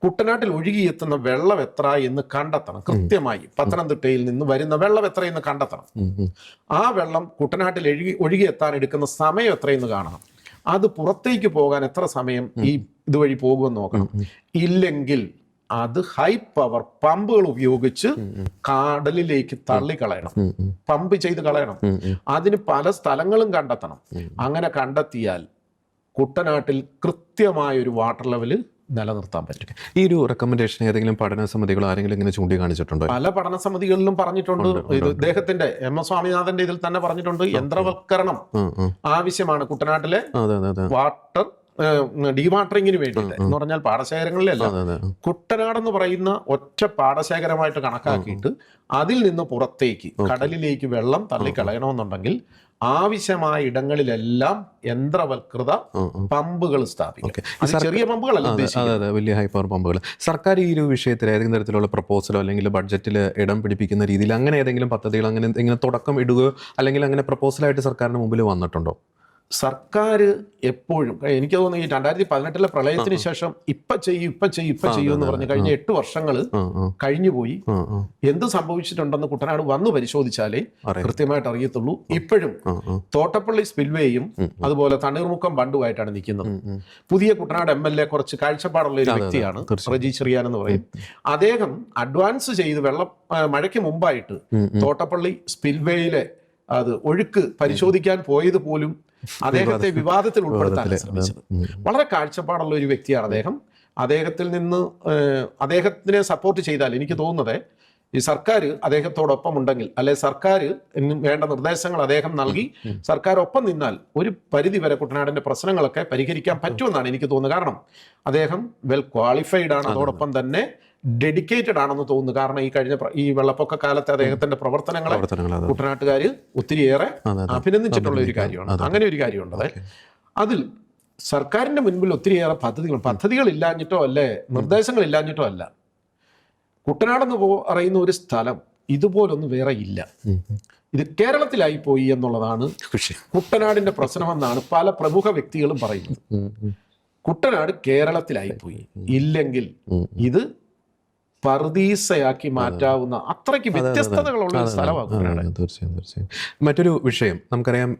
കുട്ടനാട്ടിൽ ഒഴുകിയെത്തുന്ന വെള്ളം എത്ര എന്ന് കണ്ടെത്തണം. കൃത്യമായി പത്തനംതിട്ടയിൽ നിന്ന് വരുന്ന വെള്ളം എത്ര എന്ന് കണ്ടെത്തണം. ആ വെള്ളം കുട്ടനാട്ടിൽ ഒഴുകിയെത്താൻ എടുക്കുന്ന സമയം എത്രയെന്ന് കാണണം. അത് പുറത്തേക്ക് പോകാൻ എത്ര സമയം ഈ ഇതുവഴി പോകുമെന്ന് നോക്കണം. ഇല്ലെങ്കിൽ അത് ഹൈ പവർ പമ്പുകൾ ഉപയോഗിച്ച് കടലിലേക്ക് തള്ളിക്കളയണം, പമ്പ് ചെയ്ത് കളയണം. അതിന് പല സ്ഥലങ്ങളും കണ്ടെത്തണം. അങ്ങനെ കണ്ടെത്തിയാൽ കുട്ടനാട്ടിൽ കൃത്യമായൊരു വാട്ടർ ലെവല് നിലനിർത്താൻ പറ്റും. ഈ ഒരു റെക്കമെൻഡേഷൻ ഏതെങ്കിലും പഠന സമിതികൾ ആരെങ്കിലും ഇങ്ങനെ ചൂണ്ടിക്കാണിച്ചിട്ടുണ്ടോ? പല പഠന സമിതികളിലും പറഞ്ഞിട്ടുണ്ട്. ഇത് ഇദ്ദേഹത്തിന്റെ M.S. സ്വാമിനാഥന്റെ ഇതിൽ തന്നെ പറഞ്ഞിട്ടുണ്ട്. യന്ത്രവൽക്കരണം ആവശ്യമാണ് കുട്ടനാട്ടിലെ വാട്ടർ ഡീവാട്ടറിങ്ങിന് വേണ്ടിയിട്ട് എന്ന് പറഞ്ഞാൽ പാടശേഖരങ്ങളിലല്ല, കുട്ടനാടെന്ന് പറയുന്ന ഒറ്റ പാടശേഖരമായിട്ട് കണക്കാക്കിയിട്ട് അതിൽ നിന്ന് പുറത്തേക്ക് കടലിലേക്ക് വെള്ളം തള്ളിക്കളയണമെന്നുണ്ടെങ്കിൽ ആവശ്യമായ ഇടങ്ങളിലെല്ലാം യന്ത്രവൽകൃത പമ്പുകൾ സ്ഥാപിക്കും. ചെറിയ പമ്പുകളല്ല, വലിയ ഹൈ പവർ പമ്പുകൾ. സർക്കാർ ഈ ഒരു വിഷയത്തിൽ ഏതെങ്കിലും തരത്തിലുള്ള പ്രപ്പോസലോ അല്ലെങ്കിൽ ബഡ്ജറ്റിൽ ഇടം പിടിപ്പിക്കുന്ന രീതിയിൽ അങ്ങനെ ഏതെങ്കിലും പദ്ധതികൾ അങ്ങനെ ഇങ്ങനെ തുടക്കം ഇടുകയോ അല്ലെങ്കിൽ അങ്ങനെ പ്രപ്പോസലായിട്ട് സർക്കാരിന് മുമ്പിൽ വന്നിട്ടുണ്ടോ? സർക്കാർ എപ്പോഴും, എനിക്ക് തോന്നുന്നു ഈ 2018 പ്രളയത്തിന് ശേഷം ഇപ്പൊ ചെയ്യും എന്ന് പറഞ്ഞ് കഴിഞ്ഞ 8 വർഷങ്ങൾ കഴിഞ്ഞുപോയി. എന്ത് സംഭവിച്ചിട്ടുണ്ടെന്ന് കുട്ടനാട് വന്ന് പരിശോധിച്ചാലേ കൃത്യമായിട്ട് അറിയത്തുള്ളൂ. ഇപ്പോഴും തോട്ടപ്പള്ളി സ്പിൽവേയും അതുപോലെ തണ്ണീർമുക്കം ബണ്ടുമായിട്ടാണ് നിൽക്കുന്നത്. പുതിയ കുട്ടനാട് MLA കുറച്ച് കാഴ്ചപ്പാടുള്ള ഒരു വ്യക്തിയാണ്, റജി ചെറിയാൻ എന്ന് പറയും. അദ്ദേഹം അഡ്വാൻസ് ചെയ്ത് മഴയ്ക്ക് മുമ്പായിട്ട് തോട്ടപ്പള്ളി സ്പിൽവേയിലെ അത് ഒഴുക്ക് പരിശോധിക്കാൻ പോയത് പോലും അദ്ദേഹത്തെ വിവാദത്തിൽ ഉൾപ്പെടുത്താൻ ശ്രമിച്ചത്. വളരെ കാഴ്ചപ്പാടുള്ള ഒരു വ്യക്തിയാണ് അദ്ദേഹം. അദ്ദേഹത്തിനെ സപ്പോർട്ട് ചെയ്താൽ എനിക്ക് തോന്നുന്നത് ഈ സർക്കാർ അദ്ദേഹത്തോടൊപ്പം ഉണ്ടെങ്കിൽ, അല്ലെ സർക്കാർ വേണ്ട നിർദ്ദേശങ്ങൾ അദ്ദേഹം നൽകി സർക്കാർ ഒപ്പം നിന്നാൽ ഒരു പരിധി വരെ കുട്ടനാടിന്റെ പ്രശ്നങ്ങളൊക്കെ പരിഹരിക്കാൻ പറ്റുമെന്നാണ് എനിക്ക് തോന്നുന്നത്. കാരണം അദ്ദേഹം വെൽ ക്വാളിഫൈഡ് ആണ്, അതോടൊപ്പം തന്നെ ഡെഡിക്കേറ്റഡ് ആണെന്ന് തോന്നുന്നു. കാരണം ഈ വെള്ളപ്പൊക്ക കാലത്തെ അദ്ദേഹത്തിന്റെ പ്രവർത്തനങ്ങളെ കുട്ടനാട്ടുകാർ ഒത്തിരിയേറെ അഭിനന്ദിച്ചിട്ടുള്ള ഒരു കാര്യമാണ്. അങ്ങനെ ഒരു കാര്യമുണ്ട്. അതിൽ സർക്കാരിന്റെ മുൻപിൽ ഒത്തിരിയേറെ പദ്ധതികൾ ഇല്ലാഞ്ഞിട്ടോ അല്ലേ, നിർദ്ദേശങ്ങൾ ഇല്ലാഞ്ഞിട്ടോ അല്ല. കുട്ടനാടെന്ന് പറയുന്ന ഒരു സ്ഥലം ഇതുപോലൊന്നും വേറെ ഇല്ല. ഇത് കേരളത്തിലായി പോയി എന്നുള്ളതാണ് കുട്ടനാടിന്റെ പ്രശ്നമെന്നാണ് പല പ്രമുഖ വ്യക്തികളും പറയുന്നത്. കുട്ടനാട് കേരളത്തിലായി പോയി. ഇല്ലെങ്കിൽ ഇത് പർദീസയാക്കി മാറ്റാവുന്ന അത്രയ്ക്ക് വ്യത്യസ്തതകളുള്ള ഒരു സ്ഥലമാണ്. തീർച്ചയായും. മറ്റൊരു വിഷയം നമുക്കറിയാം,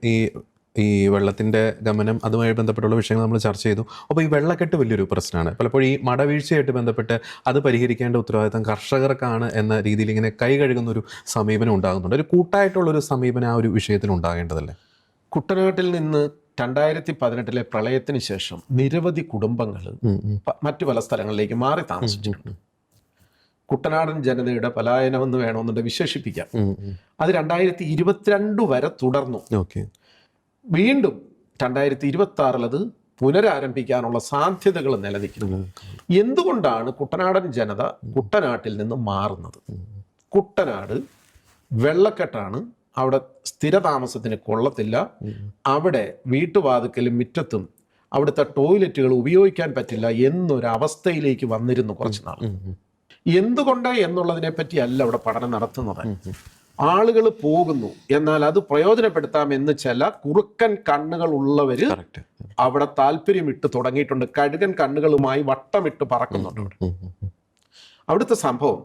ഈ വെള്ളത്തിൻ്റെ ഗമനം അതുമായി ബന്ധപ്പെട്ടുള്ള വിഷയങ്ങൾ നമ്മൾ ചർച്ച ചെയ്തു. അപ്പോൾ ഈ വെള്ളക്കെട്ട് വലിയൊരു പ്രശ്നമാണ്. പലപ്പോഴും ഈ മടവീഴ്ചയായിട്ട് ബന്ധപ്പെട്ട് അത് പരിഹരിക്കേണ്ട ഉത്തരവാദിത്തം കർഷകർക്കാണ് എന്ന രീതിയിൽ ഇങ്ങനെ കൈ കഴുകുന്ന ഒരു സമീപനം ഉണ്ടാകുന്നുണ്ട്. ഒരു കൂട്ടായിട്ടുള്ളൊരു സമീപനം ആ ഒരു വിഷയത്തിൽ ഉണ്ടാകേണ്ടതല്ലേ? കുട്ടനാട്ടിൽ നിന്ന് 2018 പ്രളയത്തിന് ശേഷം നിരവധി കുടുംബങ്ങൾ മറ്റു പല സ്ഥലങ്ങളിലേക്ക് മാറി താമസിച്ചിട്ടുണ്ട്. കുട്ടനാടൻ ജനതയുടെ പലായനമെന്ന് വേണമെന്നുണ്ട് വിശേഷിപ്പിക്കാം. അത് 2022 വരെ തുടർന്നു. വീണ്ടും 2026 അത് പുനരാരംഭിക്കാനുള്ള സാധ്യതകൾ നിലനിൽക്കുന്നു. എന്തുകൊണ്ടാണ് കുട്ടനാടൻ ജനത കുട്ടനാട്ടിൽ നിന്ന് മാറുന്നത്? കുട്ടനാട് വെള്ളക്കെട്ടാണ്, അവിടെ സ്ഥിരതാമസത്തിന് കൊള്ളത്തില്ല, അവിടെ വീട്ടുവാതുക്കലും മുറ്റത്തും അവിടുത്തെ ടോയ്ലറ്റുകൾ ഉപയോഗിക്കാൻ പറ്റില്ല എന്നൊരവസ്ഥയിലേക്ക് വന്നിരുന്നു കുറച്ച് നാൾ. എന്തുകൊണ്ട് എന്നുള്ളതിനെ പറ്റി അല്ല അവിടെ പഠനം നടത്തുന്നത്. ആളുകൾ പോകുന്നു, എന്നാൽ അത് പ്രയോജനപ്പെടുത്താമെന്ന് ചില കുറുക്കൻ കണ്ണുകൾ ഉള്ളവർ അവിടെ താല്പര്യമിട്ട് തുടങ്ങിയിട്ടുണ്ട്. കഴുകൻ കണ്ണുകളുമായി വട്ടമിട്ട് പറക്കുന്നുണ്ട്. അവിടുത്തെ സംഭവം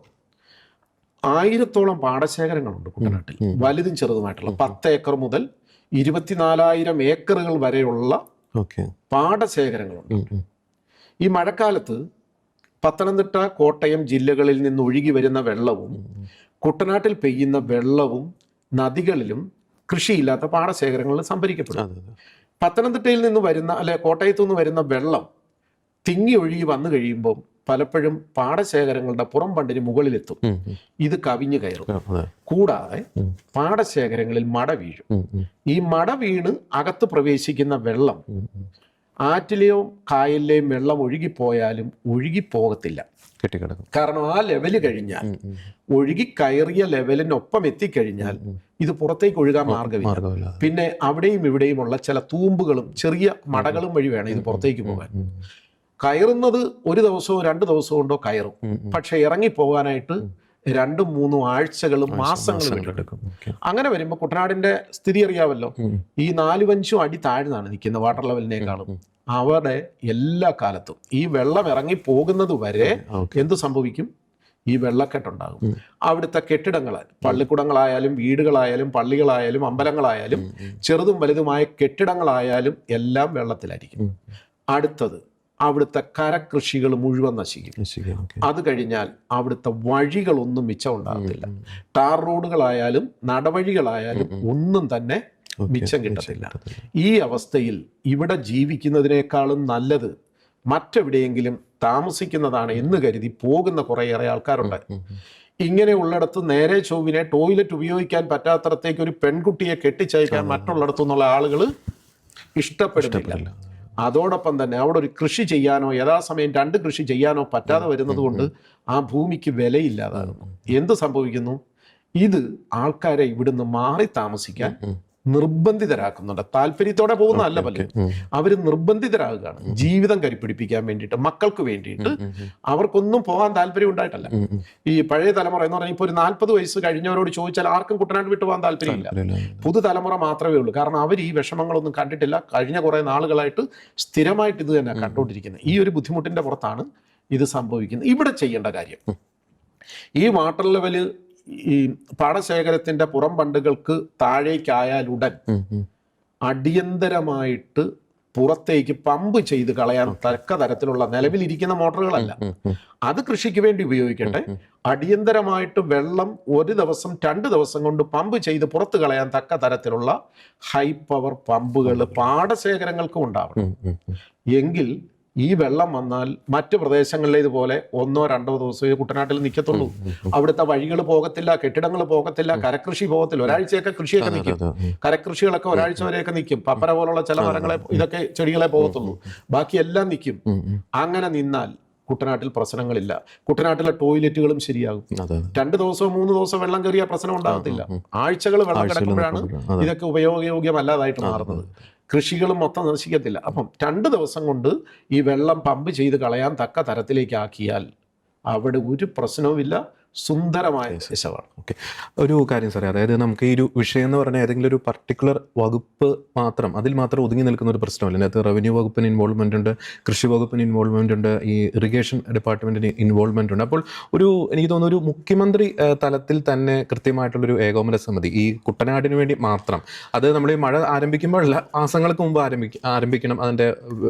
1000-ഓളം പാടശേഖരങ്ങളുണ്ട് കുട്ടനാട്ടിൽ, വലുതും ചെറുതുമായിട്ടുള്ള 10 ഏക്കർ മുതൽ 24,000 ഏക്കറുകൾ വരെയുള്ള പാടശേഖരങ്ങളുണ്ട്. ഈ മഴക്കാലത്ത് പത്തനംതിട്ട, കോട്ടയം ജില്ലകളിൽ നിന്ന് ഒഴുകി വരുന്ന വെള്ളവും കുട്ടനാട്ടിൽ പെയ്യുന്ന വെള്ളവും നദികളിലും കൃഷിയില്ലാത്ത പാടശേഖരങ്ങളിൽ സംഭരിക്കപ്പെടും. പത്തനംതിട്ടയിൽ നിന്ന് വരുന്ന കോട്ടയത്തു നിന്ന് വരുന്ന വെള്ളം തിങ്ങി ഒഴുകി വന്നു കഴിയുമ്പോൾ പലപ്പോഴും പാടശേഖരങ്ങളുടെ പുറം ബണ്ടിന് മുകളിലെത്തും. ഇത് കവിഞ്ഞു കയറും. കൂടാതെ പാടശേഖരങ്ങളിൽ മട വീഴും. ഈ മട വീണ് അകത്ത് പ്രവേശിക്കുന്ന വെള്ളം ആറ്റിലെയോ കായലിലെയും വെള്ളം ഒഴുകിപ്പോയാലും ഒഴുകിപ്പോകത്തില്ല. കാരണം ആ ലെവല് കഴിഞ്ഞാൽ, ഒഴുകി കയറിയ ലെവലിനൊപ്പം എത്തിക്കഴിഞ്ഞാൽ ഇത് പുറത്തേക്ക് ഒഴുകാൻ മാർഗമില്ല. പിന്നെ അവിടെയും ഇവിടെയുമുള്ള ചില തൂമ്പുകളും ചെറിയ മടകളും വഴി വേണം ഇത് പുറത്തേക്ക് പോകാൻ. കയറുന്നത് 1 ദിവസമോ 2 ദിവസമോ കൊണ്ടോ കയറും. പക്ഷെ ഇറങ്ങിപ്പോകാനായിട്ട് 2-3 ആഴ്ചകളും മാസങ്ങളും എടുക്കും. അങ്ങനെ വരുമ്പോൾ കുട്ടനാടിന്റെ സ്ഥിതി അറിയാമല്ലോ. ഈ 4-5 അടി താഴ്ന്നാണ് നിൽക്കുന്ന വാട്ടർ ലെവലിനേക്കാളും. അവിടെ എല്ലാ കാലത്തും ഈ വെള്ളം ഇറങ്ങി പോകുന്നത് വരെ എന്ത് സംഭവിക്കും? ഈ വെള്ളക്കെട്ടുണ്ടാകും. അവിടുത്തെ കെട്ടിടങ്ങൾ, പള്ളിക്കൂടങ്ങളായാലും വീടുകളായാലും പള്ളികളായാലും അമ്പലങ്ങളായാലും ചെറുതും വലുതുമായ കെട്ടിടങ്ങളായാലും എല്ലാം വെള്ളത്തിലായിരിക്കും. അടുത്തത് അവിടുത്തെ കരകൃഷികൾ മുഴുവൻ നശിക്കും. അത് കഴിഞ്ഞാൽ അവിടുത്തെ വഴികളൊന്നും മിച്ചം ഉണ്ടാകത്തില്ല. ടാർ റോഡുകളായാലും നടവഴികളായാലും ഒന്നും തന്നെ മിച്ചം കിട്ടത്തില്ല. ഈ അവസ്ഥയിൽ ഇവിടെ ജീവിക്കുന്നതിനേക്കാളും നല്ലത് മറ്റെവിടെയെങ്കിലും താമസിക്കുന്നതാണ് എന്ന് കരുതി പോകുന്ന കുറേയേറെ ആൾക്കാരുണ്ട്. ഇങ്ങനെ ഉള്ളിടത്ത് നേരെ ചൊവ്വിനെ ടോയ്ലറ്റ് ഉപയോഗിക്കാൻ പറ്റാത്തടത്തേക്ക് ഒരു പെൺകുട്ടിയെ കെട്ടിച്ചയക്കാൻ മറ്റുള്ളിടത്തു നിന്നുള്ള ആളുകൾ ഇഷ്ടപ്പെടുന്നില്ല. അതോടൊപ്പം തന്നെ അവിടെ ഒരു കൃഷി ചെയ്യാനോ യഥാസമയം 2 കൃഷി ചെയ്യാനോ പറ്റാതെ വരുന്നത് കൊണ്ട് ആ ഭൂമിക്ക് വിലയില്ലാതാകുന്നു. എന്ത് സംഭവിക്കുന്നു? ഇത് ആൾക്കാരെ ഇവിടുന്ന് മാറി താമസിക്കാൻ നിർബന്ധിതരാക്കുന്നുണ്ട്. താല്പര്യത്തോടെ പോകുന്നതല്ല പലരും, അവർ നിർബന്ധിതരാകുകയാണ്. ജീവിതം കരിപ്പിടിപ്പിക്കാൻ വേണ്ടിയിട്ട്, മക്കൾക്ക് വേണ്ടിയിട്ട്. അവർക്കൊന്നും പോകാൻ താല്പര്യം ഉണ്ടായിട്ടല്ല. ഈ പഴയ തലമുറ എന്ന് പറഞ്ഞാൽ ഇപ്പോൾ ഒരു 40 വയസ്സ് കഴിഞ്ഞവരോട് ചോദിച്ചാൽ ആർക്കും കുട്ടനാട് വിട്ടു പോകാൻ താല്പര്യമില്ല. പുതുതലമുറ മാത്രമേ ഉള്ളൂ. കാരണം അവർ ഈ വിഷമങ്ങളൊന്നും കണ്ടിട്ടില്ല. കഴിഞ്ഞ കുറേ നാളുകളായിട്ട് സ്ഥിരമായിട്ട് ഇത് തന്നെ കണ്ടുകൊണ്ടിരിക്കുന്നത്. ഈ ഒരു ബുദ്ധിമുട്ടിന്റെ പുറത്താണ് ഇത് സംഭവിക്കുന്നത്. ഇവിടെ ചെയ്യേണ്ട കാര്യം, ഈ വാട്ടർ ലെവല് ഈ പാടശേഖരത്തിന്റെ പുറം ബണ്ടുകൾക്ക് താഴേക്കായാലുടൻ അടിയന്തരമായിട്ട് പുറത്തേക്ക് പമ്പ് ചെയ്ത് കളയാൻ തക്ക തരത്തിലുള്ള നിലവിലിരിക്കുന്ന മോട്ടോറുകളല്ല, അത് കൃഷിക്ക് വേണ്ടി ഉപയോഗിക്കട്ടെ. അടിയന്തരമായിട്ട് വെള്ളം 1 ദിവസം 2 ദിവസം കൊണ്ട് പമ്പ് ചെയ്ത് പുറത്ത് കളയാൻ തക്ക തരത്തിലുള്ള ഹൈ പവർ പമ്പുകൾ പാടശേഖരങ്ങൾക്കും ഉണ്ടാവണം. എങ്കിൽ ഈ വെള്ളം വന്നാൽ മറ്റു പ്രദേശങ്ങളിലെ ഇതുപോലെ 1-2 ദിവസമേ കുട്ടനാട്ടിൽ നിൽക്കത്തുള്ളൂ. അവിടുത്തെ വഴികൾ പോകത്തില്ല, കെട്ടിടങ്ങൾ പോകത്തില്ല, കരകൃഷി പോകത്തില്ല. ഒരാഴ്ചയൊക്കെ കൃഷിയൊക്കെ നിൽക്കും, കരകൃഷികളൊക്കെ ഒരാഴ്ച വരെയൊക്കെ നിൽക്കും. പപ്പര പോലുള്ള ചില മരങ്ങളെ, ഇതൊക്കെ ചെടികളെ പോകത്തുള്ളൂ, ബാക്കിയെല്ലാം നിൽക്കും. അങ്ങനെ നിന്നാൽ കുട്ടനാട്ടിൽ പ്രശ്നങ്ങളില്ല. കുട്ടനാട്ടിലെ ടോയ്ലറ്റുകളും ശരിയാകും. 2 ദിവസമോ 3 ദിവസമോ വെള്ളം കയറിയ പ്രശ്നം ഉണ്ടാകത്തില്ല. ആഴ്ചകൾ വെള്ളം കിടക്കുമ്പോഴാണ് ഇതൊക്കെ ഉപയോഗയോഗ്യമല്ലാതായിട്ട് മാറുന്നത്. കൃഷികളും മൊത്തം നശിക്കത്തില്ല. അപ്പം 2 ദിവസം കൊണ്ട് ഈ വെള്ളം പമ്പ് ചെയ്ത് കളയാൻ തക്ക തരത്തിലേക്ക് ആക്കിയാൽ അവിടെ ഒരു പ്രശ്നവുമില്ല, സുന്ദരമായ ദേശമാണ്. ഓക്കെ, ഒരു കാര്യം സാറേ, അതായത് നമുക്ക് ഈ ഒരു വിഷയം എന്ന് പറഞ്ഞാൽ ഏതെങ്കിലും ഒരു പർട്ടിക്കുലർ വകുപ്പ് മാത്രം, അതിൽ മാത്രം ഒതുങ്ങി നിൽക്കുന്ന ഒരു പ്രശ്നമല്ല. അതിനകത്ത് റവന്യൂ വകുപ്പിന് ഇൻവോൾവ്മെൻ്റ് ഉണ്ട്, കൃഷി വകുപ്പിന് ഇൻവോൾവ്മെൻ്റ് ഉണ്ട്, ഈ ഇറിഗേഷൻ ഡിപ്പാർട്ട്മെൻറ്റിന് ഇൻവോൾവ്മെൻ്റ് ഉണ്ട്. അപ്പോൾ എനിക്ക് തോന്നുന്നു ഒരു മുഖ്യമന്ത്രി തലത്തിൽ തന്നെ കൃത്യമായിട്ടുള്ളൊരു ഏകോപന സമിതി ഈ കുട്ടനാടിന് വേണ്ടി മാത്രം, അത് നമ്മൾ ഈ മഴ ആരംഭിക്കുമ്പോഴല്ല, മാസങ്ങൾക്ക് മുമ്പ് ആരംഭിക്കണം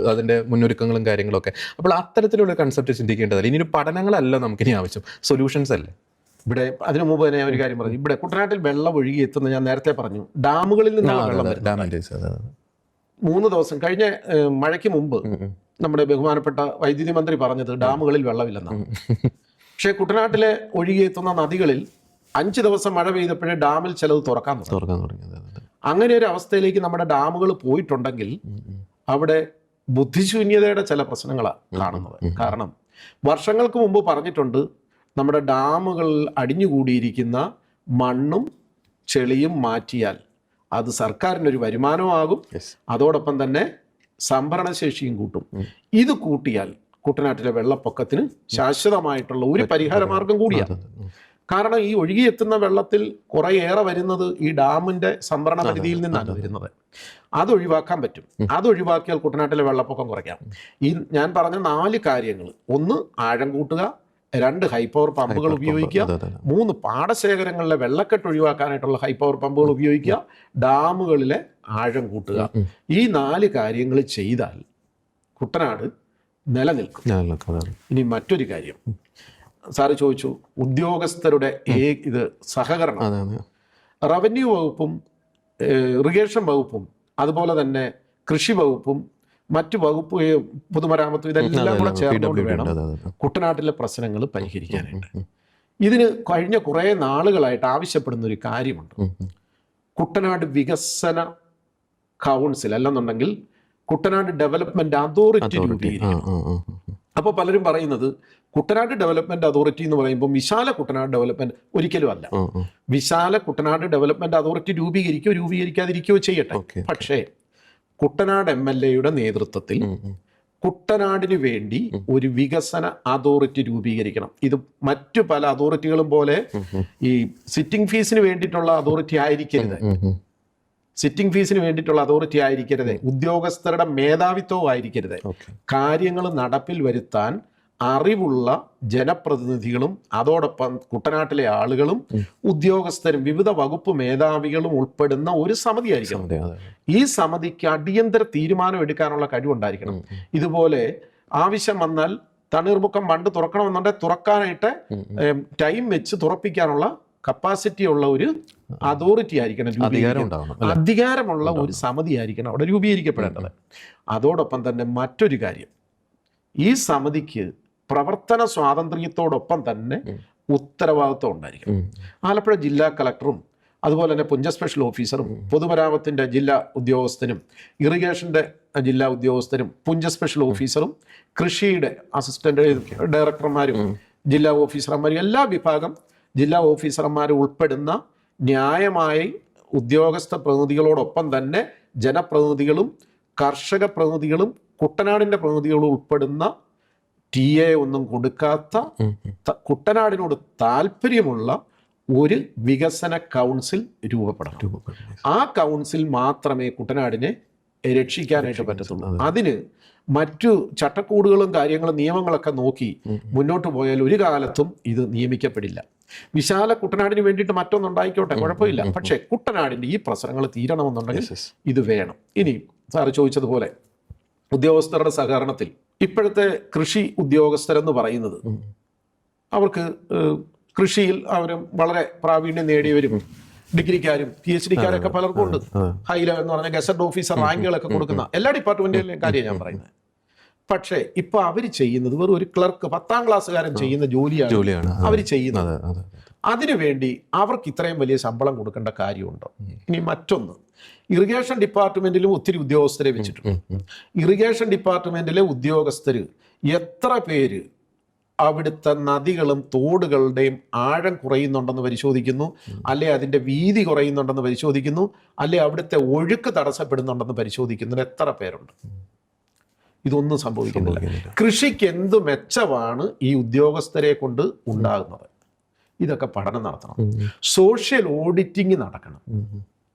അതിൻ്റെ മുന്നൊരുക്കങ്ങളും കാര്യങ്ങളൊക്കെ. അപ്പോൾ അത്തരത്തിലുള്ള കൺസെപ്റ്റ് ചിന്തിക്കേണ്ടതല്ല. ഇനിയൊരു പഠനങ്ങളല്ല നമുക്കിനി ആവശ്യം, സൊല്യൂഷൻസ് അല്ലേ. ഇവിടെ അതിനു മുമ്പ് തന്നെ ഒരു കാര്യം പറഞ്ഞു, ഇവിടെ കുട്ടനാട്ടിൽ വെള്ളം ഒഴുകി എത്തുന്ന ഞാൻ നേരത്തെ പറഞ്ഞു, ഡാമുകളിൽ നിന്നുള്ള വെള്ളം വരുന്നത്. 3 ദിവസം കഴിഞ്ഞ മഴയ്ക്ക് മുമ്പ് നമ്മുടെ ബഹുമാനപ്പെട്ട വൈദ്യുതി മന്ത്രി പറഞ്ഞത് ഡാമുകളിൽ വെള്ളമില്ലെന്നാണ്. പക്ഷേ കുട്ടനാട്ടിലെ ഒഴുകിയെത്തുന്ന നദികളിൽ 5 ദിവസം മഴ പെയ്തപ്പോഴേ ഡാമിൽ ചിലത് തുറക്കാൻ തുടങ്ങി. അങ്ങനെ ഒരു അവസ്ഥയിലേക്ക് നമ്മുടെ ഡാമുകൾ പോയിട്ടുണ്ടെങ്കിൽ അവിടെ ബുദ്ധിശൂന്യതയുടെ ചില പ്രശ്നങ്ങളാണ് കാണുന്നത്. കാരണം വർഷങ്ങൾക്ക് മുമ്പ് പറഞ്ഞിട്ടുണ്ട്, നമ്മുടെ ഡാമുകൾ അടിഞ്ഞുകൂടിയിരിക്കുന്ന മണ്ണും ചെളിയും മാറ്റിയാൽ അത് സർക്കാരിനൊരു വരുമാനമാകും, അതോടൊപ്പം തന്നെ സംഭരണശേഷിയും കൂട്ടും. ഇത് കൂട്ടിയാൽ കുട്ടനാട്ടിലെ വെള്ളപ്പൊക്കത്തിന് ശാശ്വതമായിട്ടുള്ള ഒരു പരിഹാര മാർഗം കൂടിയാണ്. കാരണം ഈ ഒഴുകിയെത്തുന്ന വെള്ളത്തിൽ കുറേയേറെ വരുന്നത് ഈ ഡാമിന്റെ സംഭരണ പരിധിയിൽ നിന്നാണ് വരുന്നത്. അത് ഒഴിവാക്കാൻ പറ്റും. അത് ഒഴിവാക്കിയാൽ കുട്ടനാട്ടിലെ വെള്ളപ്പൊക്കം കുറയ്ക്കാം. ഈ ഞാൻ പറഞ്ഞ 4 കാര്യങ്ങൾ: 1 ആഴം കൂട്ടുക, 2 ഹൈ പവർ പമ്പുകൾ ഉപയോഗിക്കുക, 3 പാടശേഖരങ്ങളിലെ വെള്ളക്കെട്ട് ഒഴിവാക്കാനായിട്ടുള്ള ഹൈ പവർ പമ്പുകൾ ഉപയോഗിക്കുക, ഡാമുകളിലെ ആഴം കൂട്ടുക. ഈ 4 കാര്യങ്ങൾ ചെയ്താൽ കുട്ടനാട് നിലനിൽക്കും. ഇനി മറ്റൊരു കാര്യം സാറ് ചോദിച്ചു, ഉദ്യോഗസ്ഥരുടെ സഹകരണം. റവന്യൂ വകുപ്പും ഇറിഗേഷൻ വകുപ്പും അതുപോലെ തന്നെ കൃഷി വകുപ്പും മറ്റു വകുപ്പ്, പൊതുമരാമത്തും, ഇതെല്ലാം കൂടെ ചേർന്നുകൊണ്ട് വേണം കുട്ടനാട്ടിലെ പ്രശ്നങ്ങൾ പരിഹരിക്കാനായിട്ട്. ഇതിന് കഴിഞ്ഞ കുറേ നാളുകളായിട്ട് ആവശ്യപ്പെടുന്ന ഒരു കാര്യമുണ്ട്. കുട്ടനാട് വികസന കൗൺസിൽ അല്ലെന്നുണ്ടെങ്കിൽ കുട്ടനാട് ഡെവലപ്മെന്റ് അതോറിറ്റി രൂപീകരിക്കണം. അപ്പോൾ പലരും പറയുന്നത് കുട്ടനാട് ഡെവലപ്മെന്റ് അതോറിറ്റി എന്ന് പറയുമ്പോൾ വിശാല കുട്ടനാട് ഡെവലപ്മെന്റ് ഒരിക്കലും അല്ല. വിശാല കുട്ടനാട് ഡെവലപ്മെന്റ് അതോറിറ്റി രൂപീകരിക്കാതിരിക്കുകയോ ചെയ്യട്ടെ. പക്ഷേ കുട്ടനാട് MLA നേതൃത്വത്തിൽ കുട്ടനാടിന് വേണ്ടി ഒരു വികസന അതോറിറ്റി രൂപീകരിക്കണം. ഇത് മറ്റു പല അതോറിറ്റികളും പോലെ ഈ സിറ്റിംഗ് ഫീസിന് വേണ്ടിയിട്ടുള്ള അതോറിറ്റി ആയിരിക്കരുത്. സിറ്റിംഗ് ഫീസിന് വേണ്ടിയിട്ടുള്ള അതോറിറ്റി ആയിരിക്കരുത്. ഉദ്യോഗസ്ഥരുടെ മേധാവിത്വവും ആയിരിക്കരുത്. കാര്യങ്ങൾ നടപ്പിൽ വരുത്താൻ അറിവുള്ള ജനപ്രതിനിധികളും അതോടൊപ്പം കുട്ടനാട്ടിലെ ആളുകളും ഉദ്യോഗസ്ഥരും വിവിധ വകുപ്പ് മേധാവികളും ഉൾപ്പെടുന്ന ഒരു സമിതി ആയിരിക്കണം. ഈ സമിതിക്ക് അടിയന്തര തീരുമാനം എടുക്കാനുള്ള കഴിവുണ്ടായിരിക്കണം. ഇതുപോലെ ആവശ്യം വന്നാൽ തണ്ണീർമുക്കം ബണ്ട് തുറക്കണമെന്നുണ്ടെങ്കിൽ തുറക്കാനായിട്ട് ടൈം വെച്ച് തുറപ്പിക്കാനുള്ള കപ്പാസിറ്റി ഉള്ള ഒരു അതോറിറ്റി ആയിരിക്കണം, അധികാരമുള്ള ഒരു സമിതി ആയിരിക്കണം അവിടെ രൂപീകരിക്കപ്പെടേണ്ടത്. അതോടൊപ്പം തന്നെ മറ്റൊരു കാര്യം, ഈ സമിതിക്ക് പ്രവർത്തന സ്വാതന്ത്ര്യത്തോടൊപ്പം തന്നെ ഉത്തരവാദിത്വം ഉണ്ടായിരിക്കണം. ആലപ്പുഴ ജില്ലാ കളക്ടറും അതുപോലെ തന്നെ പുഞ്ച സ്പെഷ്യൽ ഓഫീസറും പൊതുമരാമത്തിൻ്റെ ജില്ലാ ഉദ്യോഗസ്ഥനും ഇറിഗേഷൻ്റെ ജില്ലാ ഉദ്യോഗസ്ഥരും പുഞ്ച സ്പെഷ്യൽ ഓഫീസറും കൃഷിയുടെ അസിസ്റ്റന്റ് ഡയറക്ടർമാരും ജില്ലാ ഓഫീസർമാരും എല്ലാ വിഭാഗം ജില്ലാ ഓഫീസർമാരും ഉൾപ്പെടുന്ന ന്യായമായി ഉദ്യോഗസ്ഥ പ്രതിനിധികളോടൊപ്പം തന്നെ ജനപ്രതിനിധികളും കർഷക പ്രതിനിധികളും കുട്ടനാടിൻ്റെ പ്രതിനിധികളും ഉൾപ്പെടുന്ന TA ഒന്നും കൊടുക്കാത്ത കുട്ടനാടിനോട് താല്പര്യമുള്ള ഒരു വികസന കൗൺസിൽ രൂപപ്പെടണം. ആ കൗൺസിൽ മാത്രമേ കുട്ടനാടിനെ രക്ഷിക്കാനായിട്ട് പറ്റത്തുള്ളൂ. അതിന് മറ്റു ചട്ടക്കൂടുകളും കാര്യങ്ങളും നിയമങ്ങളൊക്കെ നോക്കി മുന്നോട്ട് പോയാൽ ഒരു കാലത്തും ഇത് നിയമിക്കപ്പെടില്ല. വിശാല കുട്ടനാടിന് വേണ്ടിയിട്ട് മറ്റൊന്നുണ്ടായിക്കോട്ടെ, കുഴപ്പമില്ല. പക്ഷേ കുട്ടനാടിൻ്റെ ഈ പ്രശ്നങ്ങൾ തീരണമെന്നുണ്ടെങ്കിൽ ഇത് വേണം. ഇനി സാറ് ചോദിച്ചതുപോലെ ഉദ്യോഗസ്ഥരുടെ സഹകരണത്തിൽ ഇപ്പോഴത്തെ കൃഷി ഉദ്യോഗസ്ഥരെന്ന് പറയുന്നത് അവർക്ക് കൃഷിയിൽ അവർ വളരെ പ്രാവീണ്യം നേടിയവരും ഡിഗ്രിക്കാരും PhD-ക്കാരൊക്കെ പലർക്കും ഉണ്ട്. ഹൈ ലെവൽ എന്ന് പറഞ്ഞാൽ ഗസറ്റ് ഓഫീസർ റാങ്കുകളൊക്കെ കൊടുക്കുന്ന എല്ലാ ഡിപ്പാർട്ട്മെന്റിലെയും കാര്യം ഞാൻ പറയുന്നത്. പക്ഷേ ഇപ്പൊ അവർ ചെയ്യുന്നത് വെറും ഒരു ക്ലർക്ക് 10ാം ക്ലാസ്സുകാരൻ ചെയ്യുന്ന ജോലിയാണ് അവർ ചെയ്യുന്നത്. അതിനുവേണ്ടി അവർക്ക് ഇത്രയും വലിയ ശമ്പളം കൊടുക്കേണ്ട കാര്യമുണ്ടോ? ഇനി മറ്റൊന്ന്, ഇറിഗേഷൻ ഡിപ്പാർട്ട്മെന്റിലും ഒത്തിരി ഉദ്യോഗസ്ഥരെ വെച്ചിട്ടുണ്ട്. ഇറിഗേഷൻ ഡിപ്പാർട്ട്മെന്റിലെ ഉദ്യോഗസ്ഥർ എത്ര പേര് അവിടുത്തെ നദികളും തോടുകളുടെയും ആഴം കുറയുന്നുണ്ടെന്ന് പരിശോധിക്കുന്നു, അല്ലെ അതിൻ്റെ വീതി കുറയുന്നുണ്ടെന്ന് പരിശോധിക്കുന്നു, അല്ലെ അവിടുത്തെ ഒഴുക്ക് തടസ്സപ്പെടുന്നുണ്ടെന്ന് പരിശോധിക്കുന്നതിന് എത്ര പേരുണ്ട്? ഇതൊന്നും സംഭവിക്കുന്നില്ല. കൃഷിക്ക് എന്ത് മെച്ചമാണ് ഈ ഉദ്യോഗസ്ഥരെ കൊണ്ട് ഉണ്ടാകുന്നത്? ഇതൊക്കെ പഠനം നടത്തണം. സോഷ്യൽ ഓഡിറ്റിംഗ് നടക്കണം.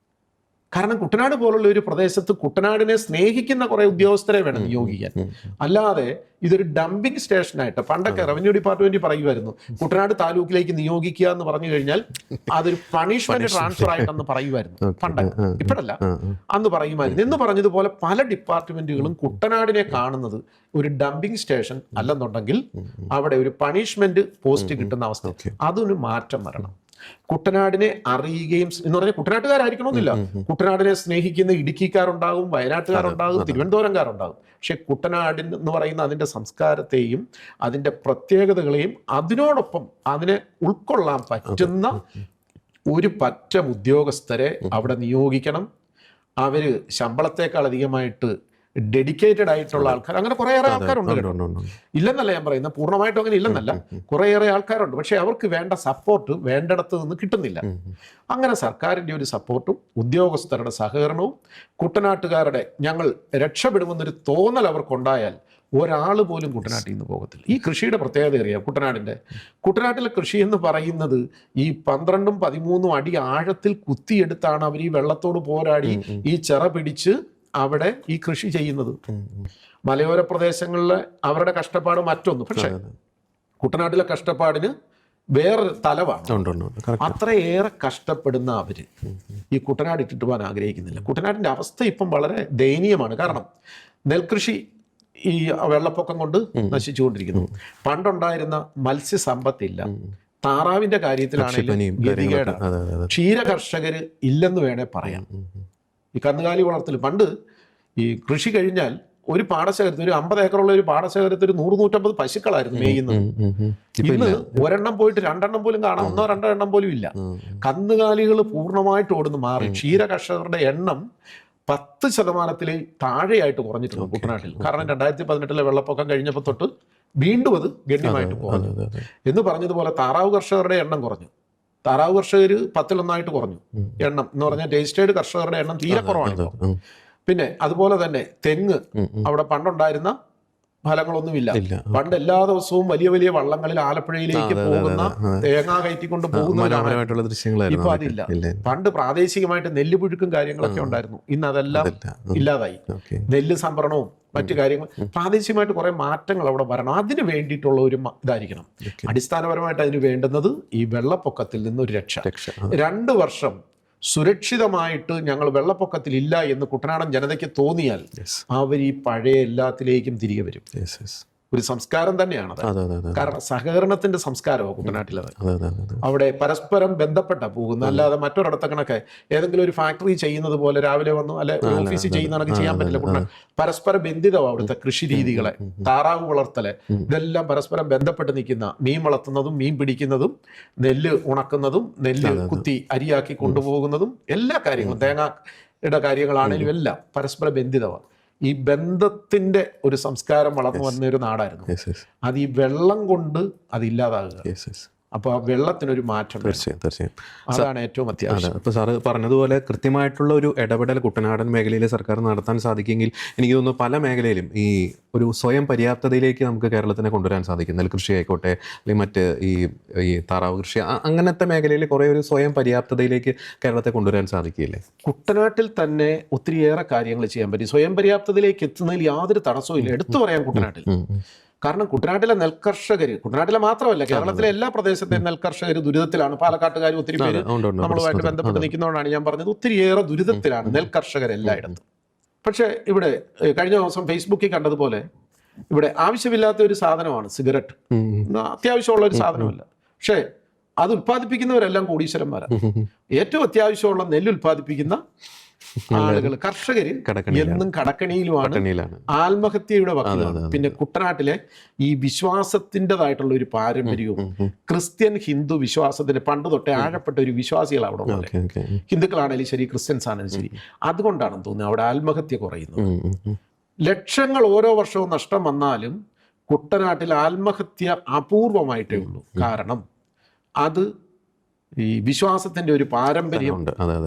കാരണം കുട്ടനാട് പോലുള്ള ഒരു പ്രദേശത്ത് കുട്ടനാടിനെ സ്നേഹിക്കുന്ന കുറെ ഉദ്യോഗസ്ഥരെ വേണം നിയോഗിക്കാൻ. അല്ലാതെ ഇതൊരു ഡംപിങ് സ്റ്റേഷനായിട്ട് പണ്ടൊക്കെ റവന്യൂ ഡിപ്പാർട്ട്മെന്റ് പറയുമായിരുന്നു, കുട്ടനാട് താലൂക്കിലേക്ക് നിയോഗിക്കുക എന്ന് പറഞ്ഞു കഴിഞ്ഞാൽ അതൊരു പണിഷ്മെന്റ് ട്രാൻസ്ഫർ ആയിട്ടെന്ന് പറയുമായിരുന്നു പണ്ടൊക്കെ. ഇപ്പോഴല്ല, അന്ന് പറയുമായിരുന്നു. എന്ന് പറഞ്ഞതുപോലെ പല ഡിപ്പാർട്ട്മെന്റുകളും കുട്ടനാടിനെ കാണുന്നത് ഒരു ഡംപിങ് സ്റ്റേഷൻ അല്ലെന്നുണ്ടെങ്കിൽ അവിടെ ഒരു പണിഷ്മെന്റ് പോസ്റ്റ് കിട്ടുന്ന അവസ്ഥ. അതൊരു മാറ്റം വരണം. കുട്ടനാടിനെ അറിയുകയും എന്ന് പറഞ്ഞാൽ കുട്ടനാട്ടുകാരായിരിക്കണമെന്നില്ല, കുട്ടനാടിനെ സ്നേഹിക്കുന്ന ഇടുക്കിക്കാരുണ്ടാകും, വയനാട്ടുകാരുണ്ടാകും, തിരുവനന്തപുരംകാരുണ്ടാകും. പക്ഷെ കുട്ടനാടിൻ എന്ന് പറയുന്ന അതിൻ്റെ സംസ്കാരത്തെയും അതിൻ്റെ പ്രത്യേകതകളെയും അതിനോടൊപ്പം അതിനെ ഉൾക്കൊള്ളാൻ പറ്റുന്ന ഒരു പറ്റം ഉദ്യോഗസ്ഥരെ അവിടെ നിയോഗിക്കണം. അവര് ശമ്പളത്തെക്കാൾ അധികമായിട്ട് ഡെഡിക്കേറ്റഡ് ആയിട്ടുള്ള ആൾക്കാർ, അങ്ങനെ കുറേയേറെ ആൾക്കാരുണ്ട്. ഇല്ലെന്നല്ല ഞാൻ പറയുന്നത്, പൂർണ്ണമായിട്ടും അങ്ങനെ ഇല്ലെന്നല്ല, കുറേയേറെ ആൾക്കാരുണ്ട്. പക്ഷെ അവർക്ക് വേണ്ട സപ്പോർട്ട് വേണ്ടിടത്ത് നിന്ന് കിട്ടുന്നില്ല. അങ്ങനെ സർക്കാരിൻ്റെ ഒരു സപ്പോർട്ടും ഉദ്യോഗസ്ഥരുടെ സഹകരണവും കുട്ടനാട്ടുകാരുടെ ഞങ്ങൾ രക്ഷപ്പെടുമെന്നൊരു തോന്നൽ അവർക്കുണ്ടായാൽ ഒരാൾ പോലും കുട്ടനാട്ടിൽ നിന്ന് പോകത്തില്ല. ഈ കൃഷിയുടെ പ്രത്യേകത അറിയാം. കുട്ടനാട്ടിലെ കൃഷി എന്ന് പറയുന്നത് ഈ 12ഉം 13ഉം അടി ആഴത്തിൽ കുത്തിയെടുത്താണ് അവർ ഈ വെള്ളത്തോട് പോരാടി ഈ ചിറ പിടിച്ച് അവിടെ ഈ കൃഷി ചെയ്യുന്നത്. മലയോര പ്രദേശങ്ങളിലെ അവരുടെ കഷ്ടപ്പാട് മറ്റൊന്ന്. പക്ഷെ കുട്ടനാട്ടിലെ കഷ്ടപ്പാടിന് വേറൊരു തലവാണ്. അത്രയേറെ കഷ്ടപ്പെടുന്ന അവര് ഈ കുട്ടനാട് ഇട്ടിട്ട് പോകാൻ ആഗ്രഹിക്കുന്നില്ല. കുട്ടനാടിന്റെ അവസ്ഥ ഇപ്പം വളരെ ദയനീയമാണ്. കാരണം നെൽകൃഷി ഈ വെള്ളപ്പൊക്കം കൊണ്ട് നശിച്ചുകൊണ്ടിരിക്കുന്നു. പണ്ടുണ്ടായിരുന്ന മത്സ്യസമ്പത്തില്ല. താറാവിന്റെ കാര്യത്തിലാണെങ്കിലും ഗതികേടാണ്. ക്ഷീര കർഷകര് ഇല്ലെന്ന് വേണേ പറയാം. ഈ കന്നുകാലി വളർത്തൽ പണ്ട് ഈ കൃഷി കഴിഞ്ഞാൽ ഒരു പാടശേഖരത്തിൽ ഒരു 50 ഏക്കറുള്ള ഒരു പാടശേഖരത്തിൽ ഒരു 100-150 പശുക്കളായിരുന്നു മേയുന്നത്. ഇന്ന് ഒരെണ്ണം പോയിട്ട് 2 എണ്ണം പോലും കാണാം, 1-2 എണ്ണം പോലും ഇല്ല. കന്നുകാലികൾ പൂർണ്ണമായിട്ട് ഓടുന്നു മാറി. ക്ഷീര കർഷകരുടെ എണ്ണം 10% താഴെയായിട്ട് കുറഞ്ഞിട്ടുണ്ട് കുട്ടനാട്ടിൽ. കാരണം 2018 വെള്ളപ്പൊക്കം കഴിഞ്ഞപ്പോൾ തൊട്ട് വീണ്ടും അത് ഗണ്യമായിട്ട് കുറഞ്ഞു. എന്ന് പറഞ്ഞതുപോലെ താറാവ് കർഷകരുടെ എണ്ണം കുറഞ്ഞു. താറാവ് കർഷകർ 10-1 കുറഞ്ഞു എണ്ണം എന്ന് പറഞ്ഞാൽ രജിസ്റ്റേർഡ് കർഷകരുടെ എണ്ണം തീരെ കുറവാണ്. പിന്നെ അതുപോലെ തന്നെ തെങ്ങ് അവിടെ പണ്ടുണ്ടായിരുന്ന ഫലങ്ങളൊന്നുമില്ല. പണ്ട് എല്ലാ ദിവസവും വലിയ വലിയ വള്ളങ്ങളിൽ ആലപ്പുഴയിലേക്ക് പോകുന്ന തേങ്ങ കയറ്റിക്കൊണ്ട് പോകുന്നവരാണ്. ഇപ്പൊ അതില്ല. പണ്ട് പ്രാദേശികമായിട്ട് നെല്ല് പുഴുക്കും കാര്യങ്ങളൊക്കെ ഉണ്ടായിരുന്നു. ഇന്ന് അതെല്ലാം ഇല്ലാതായി. നെല്ല് സംഭരണവും മറ്റു കാര്യങ്ങൾ പ്രാദേശികമായിട്ട് കുറെ മാറ്റങ്ങൾ അവിടെ വരണം. അതിന് വേണ്ടിയിട്ടുള്ള ഒരു ഇതായിരിക്കണം. അടിസ്ഥാനപരമായിട്ട് അതിന് വേണ്ടുന്നത് ഈ വെള്ളപ്പൊക്കത്തിൽ നിന്നൊരു രക്ഷ. 2 വർഷം സുരക്ഷിതമായിട്ട് ഞങ്ങൾ വെള്ളപ്പൊക്കത്തിൽ ഇല്ല എന്ന് കുട്ടനാടൻ ജനതയ്ക്ക് തോന്നിയാൽ അവർ ഈ പഴയ എല്ലാത്തിലേക്കും തിരികെ വരും. ഒരു സംസ്കാരം തന്നെയാണത്. അതെ അതെ അതെ കാരണം സഹകരണത്തിന്റെ സംസ്കാരമാണ് കുട്ടനാട്ടിലത്. അതെ അതെ അതെ അവിടെ പരസ്പരം ബന്ധപ്പെട്ട പോകുന്നത്, അല്ലാതെ മറ്റൊരിടത്ത കണക്കെ ഏതെങ്കിലും ഒരു ഫാക്ടറി ചെയ്യുന്നത് പോലെ രാവിലെ വന്നു അല്ലെ ഒരു ഓഫീസിൽ ചെയ്യുന്ന കണക്ക് ചെയ്യാൻ പറ്റില്ല. കുട്ടനാട് പരസ്പര ബന്ധിതമാണ് അവിടുത്തെ കൃഷി രീതികളെ, താറാവ് വളർത്തല്, ഇതെല്ലാം പരസ്പരം ബന്ധപ്പെട്ട് നിൽക്കുന്ന, മീൻ വളർത്തുന്നതും മീൻ പിടിക്കുന്നതും ഉണക്കുന്നതും നെല്ല് കുത്തി അരിയാക്കി കൊണ്ടുപോകുന്നതും എല്ലാ കാര്യങ്ങളും, തേങ്ങയുടെ കാര്യങ്ങളാണെങ്കിലും എല്ലാം പരസ്പര ബന്ധിതമാണ്. ഈ ബന്ധത്തിന്റെ ഒരു സംസ്കാരം വളർന്നു വന്ന ഒരു നാടായിരുന്നു. അത് ഈ വെള്ളം കൊണ്ട് അതില്ലാതാകുക. അപ്പോൾ ആ വെള്ളത്തിനൊരു മാറ്റം. തീർച്ചയായും അതാണ് ഏറ്റവും അത്യാവശ്യം. അപ്പോൾ സാറ് പറഞ്ഞതുപോലെ കൃത്യമായിട്ടുള്ള ഒരു ഇടപെടൽ കുട്ടനാടൻ മേഖലയിൽ സർക്കാർ നടത്താൻ സാധിക്കുമെങ്കിൽ എനിക്ക് തോന്നുന്നു പല മേഖലയിലും ഈ ഒരു സ്വയം പര്യാപ്തതയിലേക്ക് നമുക്ക് കേരളത്തിനെ കൊണ്ടുവരാൻ സാധിക്കും. നെൽകൃഷി ആയിക്കോട്ടെ, അല്ലെങ്കിൽ മറ്റ് ഈ താറാവ് കൃഷി, അങ്ങനത്തെ മേഖലയിൽ കുറേ ഒരു സ്വയം പര്യാപ്തതയിലേക്ക് കേരളത്തെ കൊണ്ടുവരാൻ സാധിക്കില്ലേ? കുട്ടനാട്ടിൽ തന്നെ ഒത്തിരിയേറെ കാര്യങ്ങൾ ചെയ്യാൻ പറ്റും. സ്വയം പര്യാപ്തതയിലേക്ക് എത്തുന്നതിൽ യാതൊരു തടസ്സവും ഇല്ല. എടുത്തു പറയാം കുട്ടനാട്ടിൽ. കാരണം കുട്ടനാട്ടിലെ നെൽകർഷകർ, കുട്ടനാട്ടിലെ മാത്രമല്ല കേരളത്തിലെ എല്ലാ പ്രദേശത്തെയും നെൽകർഷകർ ദുരിതത്തിലാണ്. പാലക്കാട്ടുകാർ ഒത്തിരി പേര് നമ്മളുമായിട്ട് ബന്ധപ്പെട്ട് നിൽക്കുന്നതുകൊണ്ടാണ് ഞാൻ പറഞ്ഞത്, ഒത്തിരിയേറെ ദുരിതത്തിലാണ് നെൽകർഷകരെല്ലായിടത്തും. പക്ഷേ ഇവിടെ കഴിഞ്ഞ ദിവസം ഫേസ്ബുക്കിൽ കണ്ടതുപോലെ ഇവിടെ ആവശ്യമില്ലാത്ത ഒരു സാധനമാണ് സിഗരറ്റ്. അത്യാവശ്യമുള്ള ഒരു സാധനമല്ല, പക്ഷേ അത് ഉൽപ്പാദിപ്പിക്കുന്നവരെല്ലാം കോടീശ്വരന്മാരാണ്. ഏറ്റവും അത്യാവശ്യമുള്ള നെല്ല് ഉൽപ്പാദിപ്പിക്കുന്ന ആളുകൾ, കർഷകര് എന്നും കടക്കണിയിലുമാണ്, ആത്മഹത്യയുടെ വക്കിലാണ്. പിന്നെ കുട്ടനാട്ടിലെ ഈ വിശ്വാസത്തിൻ്റെതായിട്ടുള്ള ഒരു പാരമ്പര്യവും, ക്രിസ്ത്യൻ ഹിന്ദു വിശ്വാസത്തിന് പണ്ട് തൊട്ടേ ആഴപ്പെട്ട ഒരു വിശ്വാസികൾ അവിടെ ഉള്ളത്. ഹിന്ദുക്കളാണെങ്കിലും ശരി, ക്രിസ്ത്യൻസ് ആണെങ്കിലും ശരി. അതുകൊണ്ടാണെന്ന് തോന്നുന്നത് അവിടെ ആത്മഹത്യ കുറയുന്നത്. ലക്ഷങ്ങൾ ഓരോ വർഷവും നഷ്ടം വന്നാലും കുട്ടനാട്ടിൽ ആത്മഹത്യ അപൂർവമായിട്ടേ ഉള്ളൂ. കാരണം അത് ഈ വിശ്വാസത്തിന്റെ ഒരു പാരമ്പര്യം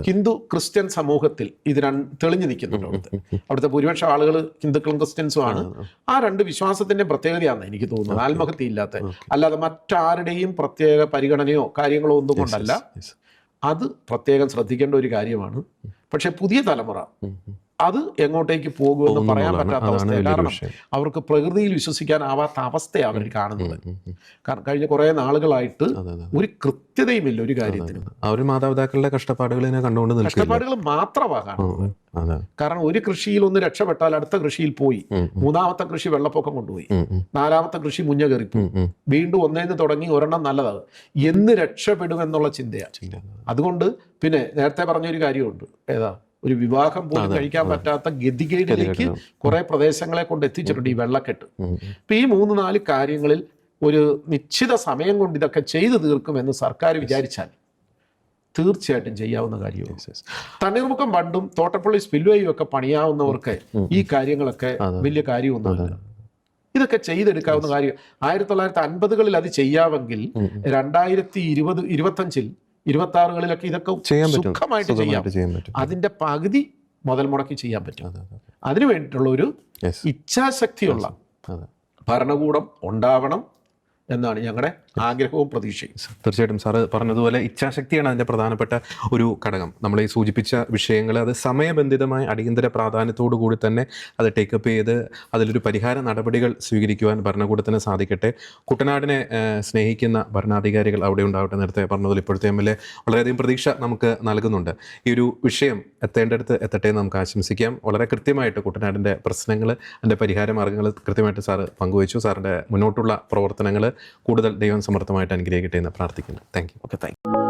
ഹിന്ദു ക്രിസ്ത്യൻ സമൂഹത്തിൽ ഇത് തെളിഞ്ഞു നിൽക്കുന്നുണ്ട്. അവിടുത്തെ ഭൂരിപക്ഷം ആളുകൾ ഹിന്ദുക്കളും ക്രിസ്ത്യൻസും ആണ്. ആ രണ്ട് വിശ്വാസത്തിന്റെ പ്രത്യേകതയാണെന്ന് എനിക്ക് തോന്നുന്നത്, ആത്മഹത്യ ഇല്ലാത്ത. അല്ലാതെ മറ്റാരുടെയും പ്രത്യേക പരിഗണനയോ കാര്യങ്ങളോ ഒന്നും കൊണ്ടല്ല. അത് പ്രത്യേകം ശ്രദ്ധിക്കേണ്ട ഒരു കാര്യമാണ്. പക്ഷെ പുതിയ തലമുറ അത് എങ്ങോട്ടേക്ക് പോകുമെന്ന് പറയാൻ പറ്റാത്ത അവസ്ഥയാണ്. കാരണം അവർക്ക് പ്രകൃതിയിൽ വിശ്വസിക്കാനാവാത്ത അവസ്ഥയാണ് അവർ കാണുന്നത്. കാരണം കഴിഞ്ഞ കുറേ നാളുകളായിട്ട് ഒരു കൃത്യതയുമില്ല ഒരു കാര്യത്തിനും. അവർ മാതാപിതാക്കളുടെ കഷ്ടപ്പാടുകൾ മാത്രമാണ് കാണുന്നത്. കാരണം ഒരു കൃഷിയിൽ ഒന്ന് രക്ഷപ്പെട്ടാൽ അടുത്ത കൃഷിയിൽ പോയി, മൂന്നാമത്തെ കൃഷി വെള്ളപ്പൊക്കം കൊണ്ടുപോയി, നാലാമത്തെ കൃഷി മുഞ്ഞ കയറിപ്പോയി, വീണ്ടും ഒന്നേന്ന് തുടങ്ങി ഒരെണ്ണം നല്ലതാണ് എന്ന് രക്ഷപ്പെടുമെന്നുള്ള ചിന്തയാണ്. അതുകൊണ്ട് പിന്നെ നേരത്തെ പറഞ്ഞൊരു കാര്യമുണ്ട്, ഏതാ ഒരു വിവാഹം പോലും കഴിക്കാൻ പറ്റാത്ത ഗതികേടിലേക്ക് കുറെ പ്രദേശങ്ങളെ കൊണ്ട് എത്തിച്ചിട്ടുണ്ട് ഈ വെള്ളക്കെട്ട്. ഇപ്പൊ ഈ 3-4 കാര്യങ്ങളിൽ ഒരു നിശ്ചിത സമയം കൊണ്ട് ഇതൊക്കെ ചെയ്തു തീർക്കുമെന്ന് സർക്കാർ വിചാരിച്ചാൽ തീർച്ചയായിട്ടും ചെയ്യാവുന്ന കാര്യമാണ്. തണ്ണീർമുക്കം ബണ്ടും തോട്ടപ്പള്ളി സ്പിൽവേയും ഒക്കെ പണിയാവുന്നവർക്ക് ഈ കാര്യങ്ങളൊക്കെ വലിയ കാര്യമൊന്നുമില്ല. ഇതൊക്കെ ചെയ്തെടുക്കാവുന്ന കാര്യം. 1950കളിൽ അത് ചെയ്യാമെങ്കിൽ 2025-ൽ 26കളിലൊക്കെ ഇതൊക്കെ സുഖമായിട്ട് ചെയ്യാം. അതിന്റെ പകുതി മുതൽ മുടക്കി ചെയ്യാൻ പറ്റും. അതിനു വേണ്ടിയിട്ടുള്ള ഒരു ഇച്ഛാശക്തിയുള്ള ഭരണകൂടം ഉണ്ടാവണം എന്നാണ് ഞങ്ങളുടെ ആഗ്രഹവും പ്രതീക്ഷയും. തീർച്ചയായിട്ടും സാറ് പറഞ്ഞതുപോലെ ഇച്ഛാശക്തിയാണ് അതിൻ്റെ പ്രധാനപ്പെട്ട ഒരു ഘടകം. നമ്മൾ ഈ സൂചിപ്പിച്ച വിഷയങ്ങൾ അത് സമയബന്ധിതമായ അടിയന്തര പ്രാധാന്യത്തോടു കൂടി തന്നെ അത് ടേക്കപ്പ് ചെയ്ത് അതിലൊരു പരിഹാര നടപടികൾ സ്വീകരിക്കുവാൻ ഭരണകൂടത്തിന് സാധിക്കട്ടെ. കുട്ടനാടിനെ സ്നേഹിക്കുന്ന ഭരണാധികാരികൾ അവിടെ ഉണ്ടാവട്ടെ. നേരത്തെ പറഞ്ഞതുപോലെ ഇപ്പോഴത്തെ MLA വളരെയധികം പ്രതീക്ഷ നമുക്ക് നൽകുന്നുണ്ട്. ഈ ഒരു വിഷയം എത്തേണ്ടടുത്ത് എത്തട്ടെ എന്ന് നമുക്ക് ആശംസിക്കാം. വളരെ കൃത്യമായിട്ട് കുട്ടനാടിൻ്റെ പ്രശ്നങ്ങൾ, അതിൻ്റെ പരിഹാര മാർഗ്ഗങ്ങൾ കൃത്യമായിട്ട് സാറ് പങ്കുവച്ചു. സാറിൻ്റെ മുന്നോട്ടുള്ള പ്രവർത്തനങ്ങൾ കൂടുതൽ ദൈവം സമർത്ഥമായിട്ട് അനുഗ്രഹിക്കട്ടെ എന്ന് പ്രാർത്ഥിക്കുന്നു. Thank you. Thank you.